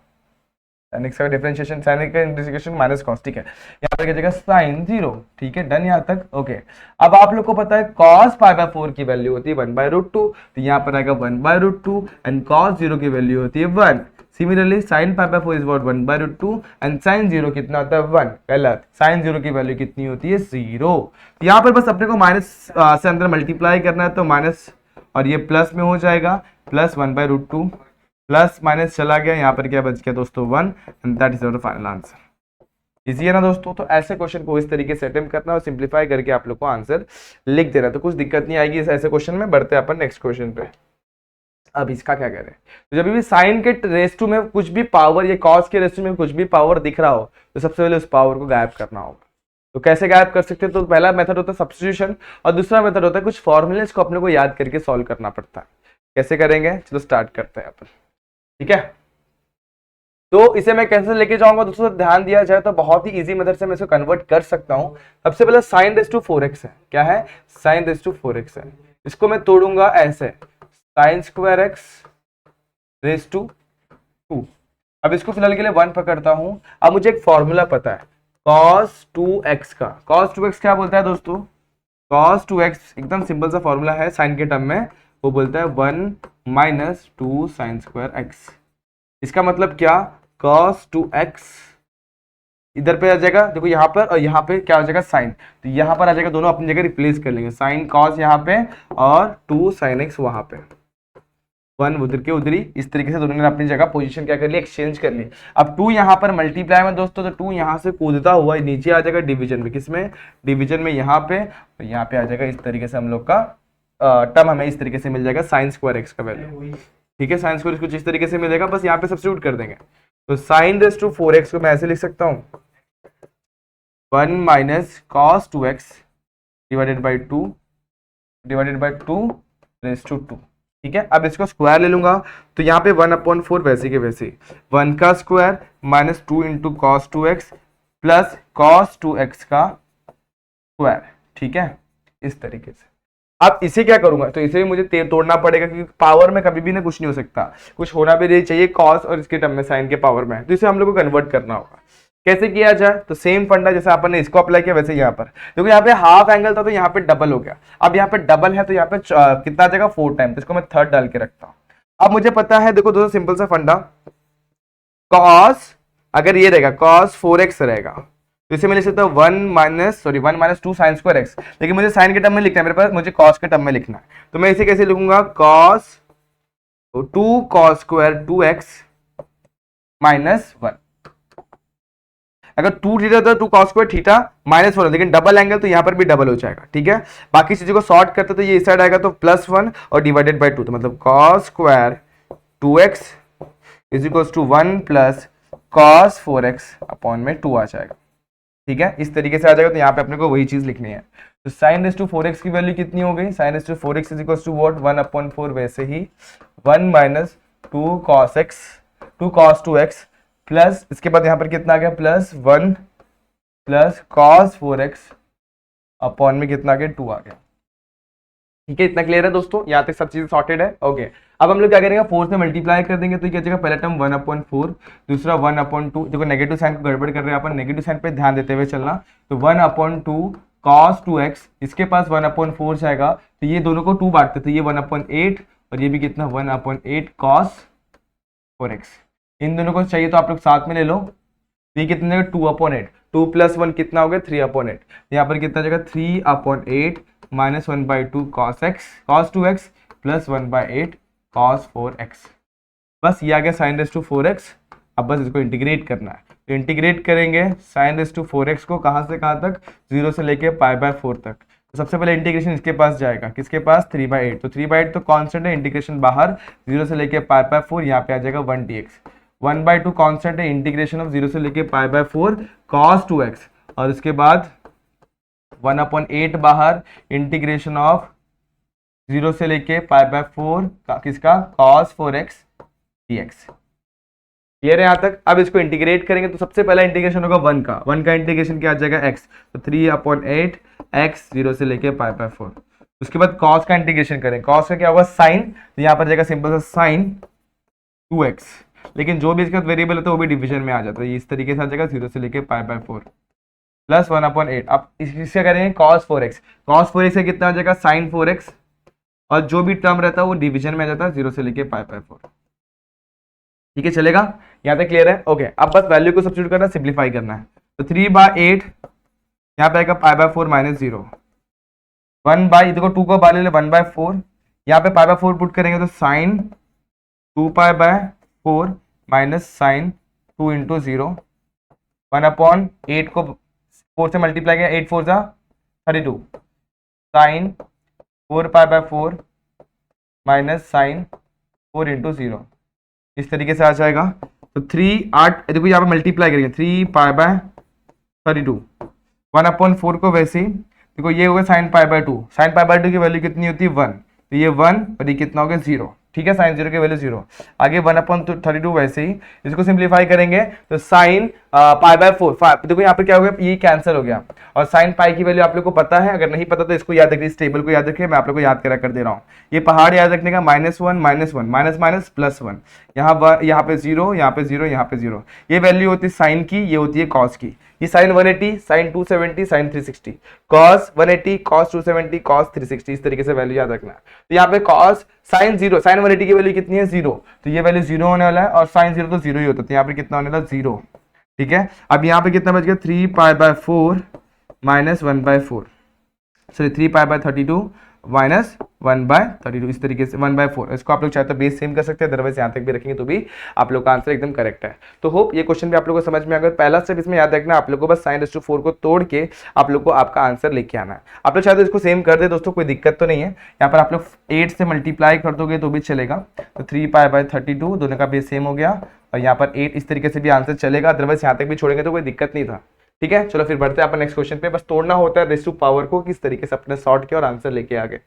tan x का डिफरेंशिएशन, sin का इंटीग्रेशन माइनस cos, ठीक है। यहाँ पर क्या जाएगा sin 0, ठीक है, डन यहाँ तक, ओके। अब आप लोग को पता है cos पाई बाय 4 की वैल्यू होती है 1/√2, तो यहाँ पर आएगा 1/√2 एंड cos 0 की वैल्यू होती है 1। Similarly sin pi by 4 is what 1/√2 and sin 0 कितना होता है 1, गलत, sin 0 की वैल्यू कितनी होती है 0। तो यहाँ पर बस अपने को माइनस से अंदर मल्टीप्लाई करना है, तो माइनस और ये प्लस में हो जाएगा, प्लस 1/√2 प्लस माइनस चला गया, यहाँ पर क्या बच गया दोस्तों 1, and that is our final answer. Easy है ना दोस्तों। तो ऐसे क्वेश्चन को इस तरीके से अटेम्प्ट करना और सिंप्लीफाई करके आप लोग को आंसर लिख देना, तो कुछ दिक्कत नहीं आएगी इस ऐसे क्वेश्चन में। बढ़ते हैं अपन नेक्स्ट क्वेश्चन पे। अब इसका क्या करें, तो जब भी साइन के रेस टू में कुछ भी पावर या कॉस के रेस टू में कुछ भी पावर दिख रहा हो तो सबसे पहले उस पावर को गायब करना होगा। तो कैसे गायब कर सकते हैं, तो पहला मेथड होता है सब्स्टिट्यूशन और दूसरा मेथड होता है कुछ फॉर्मूलेस को अपने को याद करके सॉल्व करना पड़ता है। कैसे करेंगे, चलो स्टार्ट करते हैं अपन, ठीक है। तो इसे मैं कैसे लेके जाऊंगा दोस्तों, ध्यान दिया जाए तो बहुत ही इजी मेथड से मैं इसको कन्वर्ट कर सकता हूं। सबसे पहले साइन रेस टू 4x है, क्या है साइन रेस टू 4x है, इसको मैं तोड़ूंगा ऐसे sine square X raise to 2। अब इसको फिलहाल के लिए 1 पकड़ता हूं। अब मुझे एक फॉर्मूला पता है cos 2x का, cos 2x क्या बोलता है दोस्तों, cos 2x एकदम सिंपल सा फॉर्मूला है साइन के टर्म में, वो बोलता है 1 माइनस 2 साइन स्क्वायर एक्स। इसका मतलब क्या, cos 2x इधर पे आ जाएगा, देखो यहाँ पर और यहाँ पे क्या हो जाएगा साइन, तो यहाँ पर आ जाएगा, दोनों अपनी जगह रिप्लेस कर लेंगे, साइन cos यहाँ पे और 2 साइन x वहां पे, 1 उधर के उधरी, इस तरीके से दोनों ने अपनी जगह पोजीशन क्या कर ली, एक्सचेंज कर ली। अब 2 यहाँ पर मल्टीप्लाई में दोस्तों, तो 2 यहाँ से कूदता हुआ नीचे आ जाएगा डिवीजन में, किसमें डिवीजन में, यहाँ पे, तो यहाँ पे आ जाएगा। इस तरीके से हम लोग का टर्म हमें इस तरीके से मिल जाएगा साइन स्क्वायर एक्स का वैल्यू, ठीक है। साइन स्क्वायर कुछ इस तरीके से मिलेगा, बस यहाँ पे सब्स्टिट्यूट कर देंगे। तो साइन रेस टू 4x को मैं ऐसे लिख सकता हूँ 1 minus cos 2x divided by 2 raise to 2, ठीक है। अब इसको स्क्वायर ले लूंगा, तो यहाँ पे 1/4 वैसे के वैसे 1 का square minus 2 into cos 2x plus cos 2x का स्क्वायर, ठीक है, इस तरीके से। अब इसे क्या करूंगा, तो इसे भी मुझे तोड़ना पड़ेगा, क्योंकि पावर में कभी भी ना कुछ नहीं हो सकता, कुछ होना भी नहीं चाहिए कॉस और इसके टर्म में साइन के पावर में, तो इसे हम लोग को कन्वर्ट करना होगा। कैसे किया जाए, तो सेम फंडा जैसे अपन ने इसको अप्लाई किया वैसे यहाँ पर, क्योंकि यहाँ पे हाफ एंगल था तो यहाँ पे डबल हो गया। अब यहाँ पे डबल है तो यहाँ पे कितना आ जाएगा 4 टाइम, तो इसको मैं थर्ड डाल के रखता हूँ। अब मुझे पता है, देखो दोस्तों सिंपल सा फंडा, कॉस अगर ये रहेगा cos 4x रहेगा, तो इसे मैं लिख सकता हूँ 1 माइनस 2 साइन स्क्वायर एक्स, लेकिन मुझे साइन के टर्म में लिखना है, मेरे पास मुझे कॉस के टर्म में लिखना है, तो मैं इसे कैसे लिखूंगा cos 2 cos square 2x minus 1। अगर 2 थीटा तो 2 cos स्क्वायर थीटा माइनस 1, लेकिन डबल एंगल तो यहाँ पर भी डबल हो जाएगा, ठीक है। बाकी चीजों को शॉर्ट करते तो ये इस साइड आएगा तो +1 और डिवाइडेड बाई 2, तो मतलब cos square 2x is equals to 1 plus cos 4x upon में 2 आ जाएगा, ठीक है। इस तरीके से आ जाएगा, तो यहाँ पे अपने को वही चीज लिखनी है। तो साइन रेस टू 4x की वैल्यू कितनी हो गई, sine raise to 4x is equals to what 1/4, वैसे ही 1 माइनस 2 cos 2x प्लस इसके बाद यहाँ पर कितना आ गया +1 प्लस cos 4x अपॉन में कितना आ गया 2 आ गया, ठीक है। इतना क्लियर है दोस्तों, यहाँ तक सब चीजें सॉर्टेड है, ओके। अब हम लोग क्या करेंगे, 4 से मल्टीप्लाई कर देंगे, तो क्या जाएगा, पहला टर्म 1/4, दूसरा 1/2, देखो नेगेटिव साइन को गड़बड़ कर रहे हैं अपन, नेगेटिव साइन पे ध्यान देते हुए चलना, तो 1/2 cos 2x, इसके पास 1/4 जाएगा, तो ये दोनों को 2 बांटते, तो ये 1/8 और ये भी कितना 1/8 cos 4x, इन दोनों को चाहिए तो आप लोग साथ में ले लो, ये कितना 2/8, 2 + 1 कितना हो गया 3/8, यहाँ पर कितना जाएगा 3/8 minus 1/2 cos 2x plus 1/8 cos 4x, बस ये आ गया साइन रेस टू 4x। अब बस इसको इंटीग्रेट करना है, तो इंटीग्रेट करेंगे साइन रेस टू 4x को कहाँ से कहाँ तक, 0 से लेके π/4 तक। तो सबसे पहले इंटीग्रेशन इसके पास जाएगा, किसके पास, 3/8। तो 3/8 तो कांस्टेंट है, इंटीग्रेशन बाहर 0 से लेके π/4, यहाँ पे आ जाएगा 1dx। 1/2 कांस्टेंट है, इंटीग्रेशन ऑफ 0 से लेके π/4 cos 2x, और इसके बाद 1/8 बाहर, इंटीग्रेशन ऑफ 0 से लेके π/4 किसका, cos 4x dx। क्लियर है यहाँ तक। अब इसको इंटीग्रेट करेंगे तो सबसे पहला इंटीग्रेशन होगा 1 का इंटीग्रेशन क्या आ जाएगा, x। तो 3/8 x 0 से लेके π/4। उसके बाद cos का इंटीग्रेशन करें, cos का क्या होगा, साइन। तो यहाँ पर जाएगा सिंपल सा साइन 2x, लेकिन जो भी इसका वेरिएबल होता है वो भी डिवीजन में आ जाता है, इस तरीके से आ जाएगा 0 से लेके π/4 प्लस 1/8। अब इससे करेंगे cos 4x, cos 4x से कितना आ जाएगा, साइन 4x, और जो भी टर्म रहता है वो डिवीजन में आ जाता है 0 से लेके π/4। ठीक है, चलेगा, यहाँ तक क्लियर है। ओके, अब बस वैल्यू को सब्स्टिट्यूट करना है, सिंप्लीफाई करना है। तो 3/8 यहाँ पे आएगा π/4 - 0, 1 देखो 2 को बाहर ले ले 1/4, यहाँ पे π/4 पुट करेंगे तो साइन 2π/4 माइनस साइन 2 × 0, 1/8 को 4 से मल्टीप्लाई किया, 8 4 जा 32, साइन 4π/4 माइनस साइन 4 × 0, इस तरीके से आ जाएगा। तो 3/8 देखो यहाँ पे मल्टीप्लाई करेंगे, 3π/32, 1/4 को वैसे ही देखो, ये होगा साइन π/2, साइन π/2 की वैल्यू कितनी होती है, 1, तो ये 1 और ये कितना हो गया, 0। ठीक है, साइन 0 की वैल्यू 0। आगे 1/32 वैसे ही, इसको सिंप्लीफाई करेंगे तो साइन π/4 देखो यहाँ पे क्या हो गया, ये कैंसिल हो गया, और साइन पाई की वैल्यू आप लोग को पता है, अगर नहीं पता तो इसको याद रखिए, इस टेबल को याद रखिए, मैं आप लोग को याद करा कर दे रहा हूँ। ये पहाड़ याद रखने का, -1 -1 माइनस माइनस +1, यहाँ पे 0, यहाँ पे 0, यहाँ पे 0, ये वैल्यू होती है साइन की, ये होती है कॉस की। ये sine 180, sine 270, sine 360, cos 180, cos 270, cos 360, इस तरीके से वैल्यू याद रखना है। तो यहाँ पे कॉस साइन 0, साइन 180 की वैल्यू कितनी है, 0, तो ये वैल्यू 0 होने वाला है, और साइन 0 तो 0 ही होता है, तो यहाँ पे कितना होने वाला, 0। ठीक है, अब यहाँ पे कितना बच गया, 3π/4 माइनस 1/4, सॉरी 3π/32 माइनस 1/32, इस तरीके से 1/4। इसको आप लोग चाहे तो बेस सेम कर सकते हैं, अदरवाइज यहाँ तक भी रखेंगे तो भी आप लोग का आंसर एकदम करेक्ट है। तो होप ये क्वेश्चन भी आप लोगों को समझ में आ गया। पहला स्टेप इसमें याद रखना, आप लोग को बस sin raised to 4 को तोड़ के आप लोग को आपका आंसर लेके आना है। आप लोग चाहे तो इसको सेम कर दे दोस्तों, कोई दिक्कत तो नहीं है। यहाँ पर आप लोग 8 से मल्टीप्लाई कर दोगे तो भी चलेगा, तो 3π/32 दोनों का बेस सेम हो गया, और यहाँ पर 8 इस तरीके से भी आंसर चलेगा, अदरवाइज यहाँ तक भी छोड़ेंगे तो कोई दिक्कत नहीं था। ठीक है, चलो फिर बढ़ते हैं अपन नेक्स्ट क्वेश्चन पे। बस तोड़ना होता है रेज़ टू पावर को, किस तरीके से अपने सॉर्ट किया और आंसर लेके आ गए।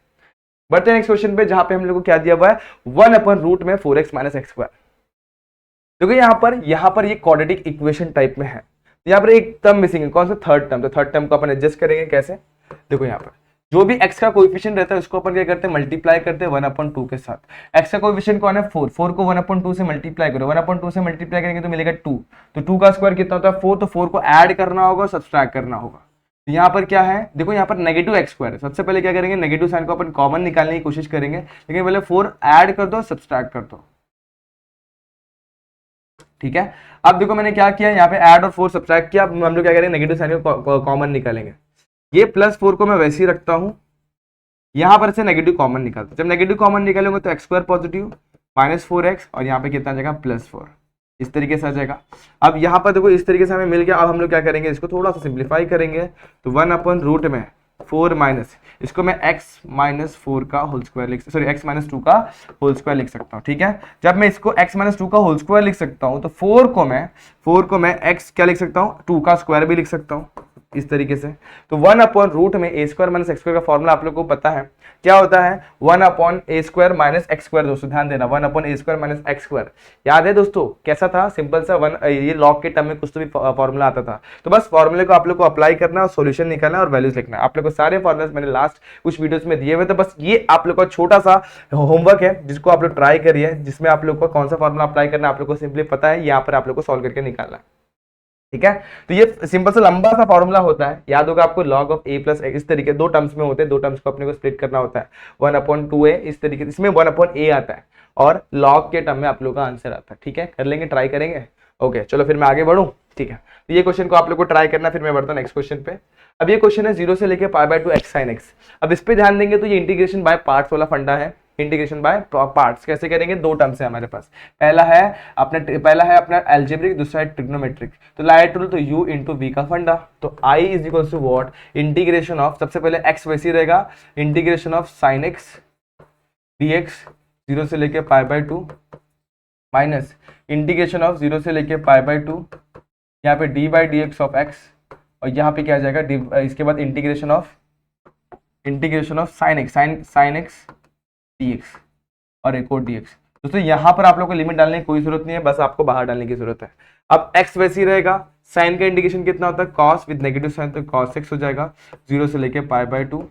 बढ़ते हैं नेक्स्ट क्वेश्चन पे, जहां पे हम लोग को क्या दिया हुआ है, 1/रूट में 4x - x²। देखो यहाँ पर ये क्वाड्रेटिक इक्वेशन टाइप में है, तो यहाँ पर एक टर्म मिसिंग है, कौन सा, थर्ड टर्म। तो थर्ड टर्म को अपन एडजस्ट करेंगे कैसे, देखो यहाँ पर जो भी x का कोएफिशिएंट रहता है उसको अपन क्या करते हैं, मल्टीप्लाई करते हैं 1/2 के साथ। x का कोएफिशिएंट कौन है, 4 को 1/2 से मल्टीप्लाई करो, 1/2 से मल्टीप्लाई करेंगे तो मिलेगा 2, तो 2 का स्क्वायर कितना होता है, 4, तो 4 को ऐड करना होगा, सब्सट्रैक्ट करना होगा। यहाँ पर क्या है, देखो यहाँ पर -x² है। सबसे पहले क्या करेंगे, नेगेटिव साइन को अपन कॉमन निकालने की कोशिश करेंगे, लेकिन पहले 4 ऐड कर दो, सब्सट्रैक्ट कर दो। ठीक है, अब देखो मैंने क्या किया, यहाँ पे ऐड और 4 सब्सट्रैक्ट किया। अब हम लोग क्या करेंगे, नेगेटिव साइन को कॉमन निकालेंगे। ये +4 को मैं वैसे ही रखता हूँ, यहाँ पर से नेगेटिव कॉमन निकालते, जब नेगेटिव कॉमन निकालेंगे तो x² पॉजिटिव, -4x, और यहाँ पे कितना आ जाएगा, +4, इस तरीके से आ जाएगा। अब यहाँ पर देखो इस तरीके से हमें मिल गया। अब हम लोग क्या करेंगे, इसको थोड़ा सा सिंप्लीफाई करेंगे, तो 1/रूट में 4 माइनस, इसको मैं x - 4 का होल स्क्वायर लिख, सॉरी x - 2 का होल स्क्वायर लिख सकता हूँ। ठीक है, जब मैं इसको x - 2 का होल स्क्वायर लिख सकता हूँ, तो 4 को मैं x क्या लिख सकता हूँ, 2 का स्क्वायर भी लिख सकता हूँ, इस तरीके से। तो 1/रूट में a² - x² का फॉर्मूला आप लोग को पता है, क्या होता है, 1/a² - x²। दोस्तों ध्यान देना, 1/a² - x², याद है दोस्तों कैसा था, सिंपल सा ये लॉग के टर्म में कुछ तो भी फॉर्मूला आता था। तो बस फॉर्मूले को आप लोग को अप्लाई करना और सॉल्यूशन निकालना और वैल्यूज लिखना। आप लोग को सारे फॉर्मूलाज मैंने लास्ट कुछ वीडियोस में दिए हुए, तो बस ये आप लोग का छोटा सा होमवर्क है जिसको आप लोग ट्राई करिए, जिसमें आप लोग को कौन सा फॉर्मूला अप्लाई करना आप लोग को सिंपली पता है, यहाँ पर आप लोग को सॉल्व करके निकालना है। ठीक है, तो ये सिंपल सा लंबा सा फॉर्मूला होता है, याद होगा आपको, log ऑफ a + x, इस तरीके दो टर्म्स में होते हैं, दो टर्म्स को अपने को स्प्लिट करना होता है, 1/2a, इस तरीके से, इसमें 1/a आता है, और log के टर्म में आप लोग का आंसर आता है। ठीक है, कर लेंगे, ट्राई करेंगे। ओके, चलो फिर मैं आगे बढ़ूं। ठीक है, तो ये क्वेश्चन को आप लोग को ट्राई करना, फिर मैं बढ़ता हूं नेक्स्ट क्वेश्चन पे। अब ये क्वेश्चन है 0 से लेके π/2 x sin x। अब इस पे ध्यान देंगे तो ये इंटीग्रेशन बाय पार्ट्स वाला फंडा है, इंटीग्रेशन बाय पार्ट्स कैसे करेंगे, दो टर्म्स है हमारे पास, पहला है अपना एल्जेब्रिक, दूसरा है ट्रिग्नोमेट्रिक। तो लाइट रूल, तो u इंटू वी का फंडा, तो i is equal to what, integration of, सबसे पहले x वैसे ही रहेगा, integration of sine x dx 0 से लेके पाई बाय 2 माइनस इंटीग्रेशन ऑफ 0 से लेके पाई बाय 2, यहाँ पे d by D X of x, और यहाँ पे क्या आ जाएगा इसके बाद integration of sine X dx और एक और dx। दोस्तों यहाँ पर आप लोग को लिमिट डालने की कोई जरूरत नहीं है, बस आपको बाहर डालने की जरूरत है। अब x वैसे ही रहेगा, साइन का इंडिकेशन कितना होता है cos विद नेगेटिव साइन, तो cos x हो जाएगा 0 से लेके पाई बाय 2।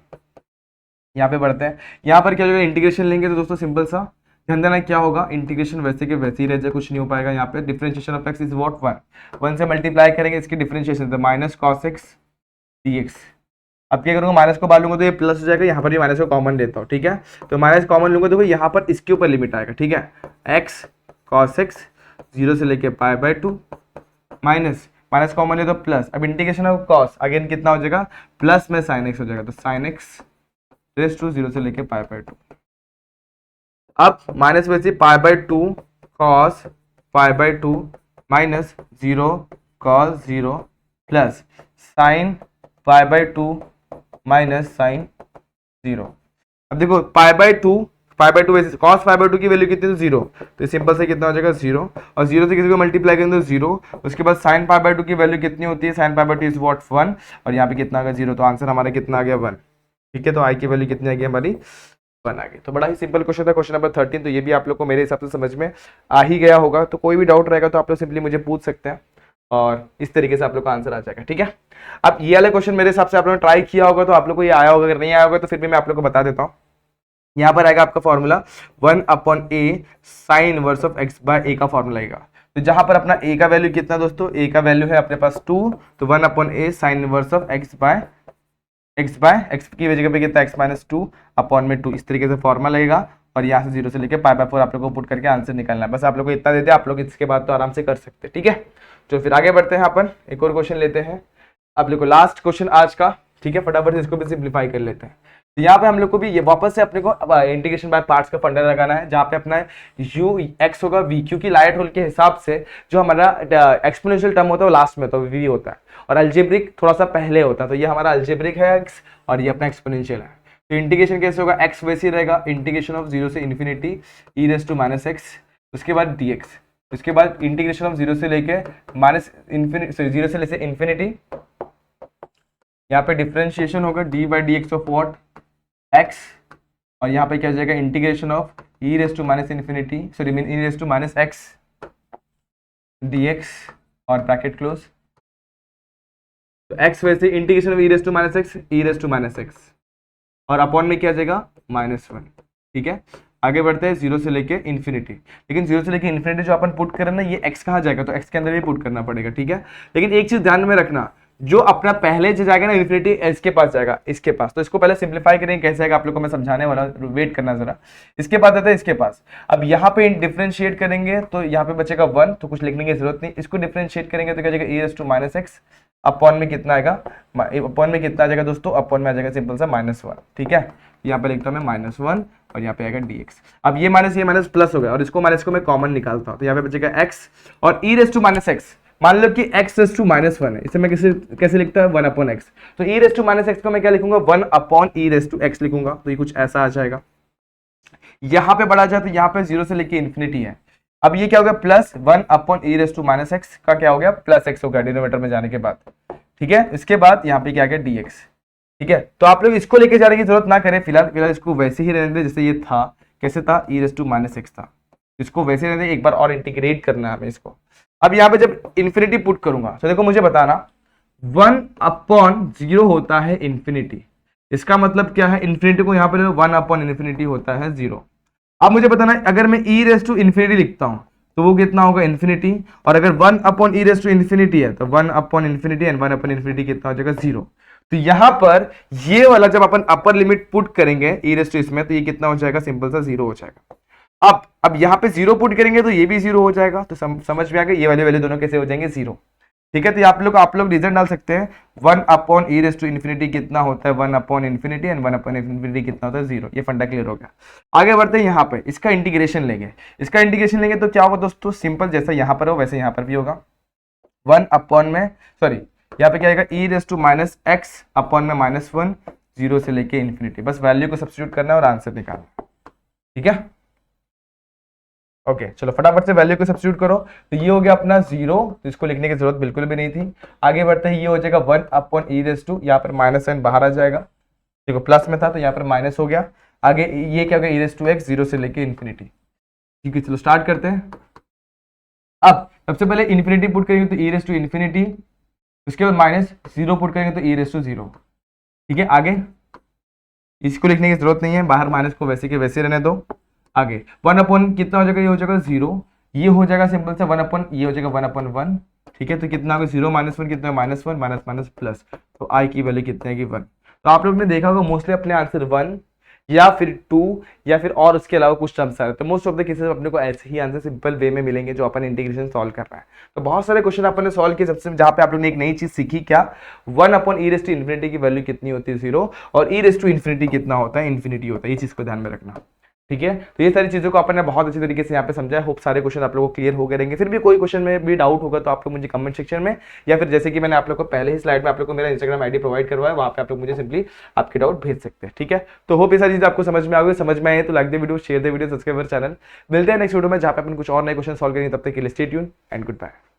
यहाँ पे बढ़ते हैं, यहाँ पर क्या होगा, इंटीग्रेशन लेंगे तो दोस्तों सिंपल सा ध्यान देना क्या होगा, इंटीग्रेशन वैसे के वैसे ही रह जाए, कुछ नहीं हो पाएगा। यहाँ पे differentiation of x is what 1 से मल्टीप्लाई करेंगे इसकी डिफरेंशिएशन, तो माइनस cos x dx। अब क्या करूंगा, माइनस को बाहर लूंगा तो ये प्लस हो जाएगा, यहाँ पर भी माइनस को कॉमन लेता हूँ, ठीक है। तो माइनस कॉमन लूंगा, देखो यहाँ पर इसके ऊपर लिमिट आएगा, ठीक है, x cos x 0 से लेके पाई बाय 2 माइनस कॉमन ले तो प्लस, अब इंटीग्रेशन ऑफ cos अगेन कितना हो जाएगा, प्लस में sin x हो जाएगा, तो sin x रेस टू 0 से लेके पाई बाय 2। अब माइनस वैसे pi by 2 cos pi by 2 minus 0 cos 0 plus sin pi by 2 minus sine 0। अब देखो पाई बाय 2 वैसे cos पाई बाय 2 की वैल्यू कितनी है, 0, तो सिंपल से कितना हो जाएगा 0, और 0 से किसी को मल्टीप्लाई करेंगे तो 0। उसके बाद sin पाई बाय 2 की वैल्यू कितनी होती है, sin pi by 2 is what 1, और यहाँ पे कितना आ गया 0, तो आंसर हमारा कितना आ गया 1, ठीक है। तो i की वैल्यू कितनी आ गई हमारी 1 आ गई। तो बड़ा ही सिंपल क्वेश्चन था, क्वेश्चन नंबर 13। तो ये भी आप लोग को मेरे हिसाब से समझ में आ ही गया होगा। तो कोई भी डाउट रहेगा तो आप लोग सिंपली मुझे पूछ सकते हैं, और इस तरीके से आप लोग का आंसर आ जाएगा, ठीक है। अब ये वाला क्वेश्चन मेरे हिसाब से आप लोगों ने ट्राई किया होगा तो आप लोग को ये आया होगा, अगर नहीं आया होगा तो फिर भी मैं आप लोग को बता देता हूँ। यहाँ पर आएगा आपका formula 1/a sine inverse of x by a का फॉर्मूला आएगा। तो जहां पर अपना a का वैल्यू कितना दोस्तों, a का वैल्यू है अपने पास 2, तो 1/a sine inverse of x by x की वजह पे कितना x माइनस 2 अपॉन में 2, इस तरीके से फॉर्मूला लगेगा। और यहाँ से 0 से लेके पाई बाय 4 आप लोग को पुट करके आंसर निकालना है। बस आप लोग को इतना देते हैं, आप लोग इसके बाद तो आराम से कर सकते हैं, ठीक है। तो फिर आगे बढ़ते हैं, अपन एक और क्वेश्चन लेते हैं आप लोग को, लास्ट क्वेश्चन आज का, ठीक है। फटाफट से इसको भी सिंप्लीफाई कर लेते हैं। तो यहाँ पे हम लोग को भी ये वापस से अपने को इंटीग्रेशन बाय पार्ट्स का फंडा लगाना है, जहाँ पे अपना u x होगा v, क्योंकि लाइट रूल के हिसाब से जो हमारा एक्सपोनेंशियल टर्म होता है वो लास्ट में होता है, v होता है, और अल्जेब्रिक थोड़ा सा पहले होता है। तो ये हमारा अल्जेब्रिक है x, और ये अपना एक्सपोनेंशियल है। तो इंटीग्रेशन कैसे होगा, x वैसे ही रहेगा, इंटीग्रेशन ऑफ 0 से infinity e raise to minus x, उसके बाद dx, उसके बाद इंटीग्रेशन ऑफ 0 से लेके माइनस इन्फिनिटी, 0 से लेके इन्फिनिटी, यहाँ पे डिफरेंशिएशन होगा d by D X of what x, और यहाँ पे क्या हो जाएगा integration of e raise to minus infinity, sorry e raise to minus x dx और ब्रैकेट क्लोज। तो x वैसे integration of e raise to minus x, e raise to minus x, और अपॉन में क्या आ जाएगा -1, ठीक है। आगे बढ़ते हैं 0 से लेके इन्फिनिटी, लेकिन 0 से लेके इन्फिनिटी जो अपन पुट करें ना, ये x कहाँ जाएगा, तो x के अंदर भी पुट करना पड़ेगा, ठीक है। लेकिन एक चीज ध्यान में रखना, जो अपना पहले जो जाएगा ना इन्फिनिटी, इसके पास जाएगा, इसके पास। तो इसको पहले सिंप्लीफाई करेंगे कैसे आएगा, आप लोग को मैं समझाने वाला, वेट करना जरा। इसके बाद आता है इसके पास, अब यहाँ पे डिफरेंशिएट करेंगे तो यहाँ पे बचेगा 1, तो कुछ लिखने की जरूरत नहीं। इसको डिफरेंशिएट करेंगे तो क्या जाएगा e raise to minus x, upon में कितना आएगा, अपॉन में कितना आ जाएगा दोस्तों, अपॉन में आ जाएगा सिंपल सा -1, ठीक है। यहाँ पे लिखता हूँ मैं -1, और यहाँ पे आएगा dx। अब ये माइनस प्लस हो गया, और इसको माइनस को मैं कॉमन निकालता हूँ, तो यहाँ पे बचेगा x, और e raise to minus x, मान लो कि x रेज़ टू -1 है, इसे मैं कैसे लिखता है 1/x, तो e raise to minus x को मैं क्या लिखूंगा 1/e रेज़ टू x लिखूंगा, तो ये कुछ ऐसा आ जाएगा। यहाँ पे बढ़ा जाए तो यहाँ पे 0 से लेके इन्फिनिटी है। अब ये क्या हो गया plus 1/e raise to minus x का क्या हो गया प्लस x हो गया डिनोमिनेटर में जाने के बाद, ठीक है। इसके बाद यहाँ पे क्या गया dx, ठीक है। तो आप लोग इसको लेके जाने की जरूरत ना करें, फिलहाल इसको वैसे ही रहने दें जैसे ये था, कैसे था e raise to minus x था, इसको वैसे रहने दें, एक बार और इंटीग्रेट करना है हमें इसको। अब यहाँ पे जब इन्फिनिटी पुट करूंगा तो देखो मुझे बताना 1/0 होता है इन्फिनिटी, इसका मतलब क्या है, इन्फिनिटी को यहाँ पे 1/∞ होता है 0। अब मुझे बताना है अगर मैं e रेज़ टू इन्फिनिटी लिखता हूँ तो वो कितना होगा इन्फिनिटी, और अगर 1/e रेज़ टू इन्फिनिटी है तो 1/∞ एंड 1/∞ कितना हो जाएगा 0। तो यहाँ पर ये वाला जब अपन अपर लिमिट पुट करेंगे e रेज़ टू इसमें, तो ये कितना हो जाएगा सिंपल सा 0 हो जाएगा। अब यहाँ पे 0 पुट करेंगे तो ये भी 0 हो जाएगा, तो समझ में आ गया, ये वाले दोनों कैसे हो जाएंगे 0। ठीक है, तो आप लोग रीजन डाल सकते हैं 1 upon E raise to infinity कितना होता है 1 upon infinity and 1 upon infinity कितना होता है 0। ये फंडा क्लियर हो गया। आगे बढ़ते हैं, यहाँ पे इसका इंटीग्रेशन लेंगे। इसका इंटीग्रेशन लेंगे तो क्या होगा दोस्तों, सिंपल जैसा यहाँ पर हो वैसे यहाँ पर भी होगा। 1 अपॉन में सॉरी यहाँ पे क्या आएगा E raise to minus X upon में -1 0 से लेके इन्फिनिटी। बस वैल्यू को सब्स्टिट्यूट करना है और आंसर निकालना। ठीक है, ओके चलो फटाफट से वैल्यू को सब्स्टिट्यूट करो। तो ये हो गया अपना 0, तो इसको लिखने की जरूरत बिल्कुल भी नहीं थी। आगे बढ़ते हैं, ये हो जाएगा 1 अपॉन ई रेस टू, यहाँ पर माइनस साइन बाहर आ जाएगा, देखो प्लस में था तो यहाँ पर माइनस हो गया। आगे ये क्या हो गया ई रेस टू एक्स 0 से लेके इन्फिनिटी। ठीक है, चलो स्टार्ट करते हैं। अब सबसे पहले इन्फिनिटी पुट करेंगे तो ई रेस टू इन्फिनिटी, उसके बाद -0 पुट करेंगे तो ई रेस टू 0। ठीक है, आगे इसको लिखने की जरूरत नहीं है, बाहर माइनस को वैसे के वैसे रहने दो। आगे 1 अपॉन कितना हो जाएगा, ये हो जाएगा 0, ये हो जाएगा सिंपल से 1 अपॉन, ये हो जाएगा 1 अपॉन 1। ठीक है, तो कितना होगा 0 -1 कितना है -1 माइनस माइनस प्लस, तो आई की वैल्यू कितने की 1। तो आप लोग ने देखा होगा मोस्टली अपने आंसर 1 या फिर 2 या फिर और उसके अलावा कुछ टर्म्स आ रहे हैं, तो मोस्ट ऑफ द केसेस अपने को ऐसे ही आंसर सिंपल वे में मिलेंगे जो अपन इंटीग्रेशन सॉल्व कर रहे हैं। तो बहुत सारे क्वेश्चन अपन ने सॉल्व किए, सबसे जहाँ पे आप लोग ने एक नई चीज सीखी, क्या 1 upon E raise to infinity की वैल्यू कितनी होती है 0, और ई रेस टू इन्फिनिटी कितना होता है इन्फिनिटी होता है। ये चीज को ध्यान में रखना। ठीक है, तो ये सारी चीजों को अपन ने बहुत अच्छी तरीके से यहाँ पे समझा है। होप सारे क्वेश्चन आप लोगों को क्लियर हो गए रहेंगे। फिर भी कोई क्वेश्चन में भी डाउट होगा तो आप लोग मुझे कमेंट सेक्शन में, या फिर जैसे कि मैंने आप लोग को पहले ही स्लाइड में आप लोग को मेरा इंस्टाग्राम आईडी प्रोवाइड करवाया, वहाँ पे आप लोग मुझे सिंपली आपके डाउट भेज सकते हैं। ठीक है, तो होप ये सारी चीजें आपको समझ में आ गई। समझ में आए तो like the video, share the video, subscribe channel. मिलते हैं नेक्स्ट वीडियो में जहाँ पे अपन कुछ और नए क्वेश्चन सॉल्व करेंगे। तब तक के लिए stay tune and good bye.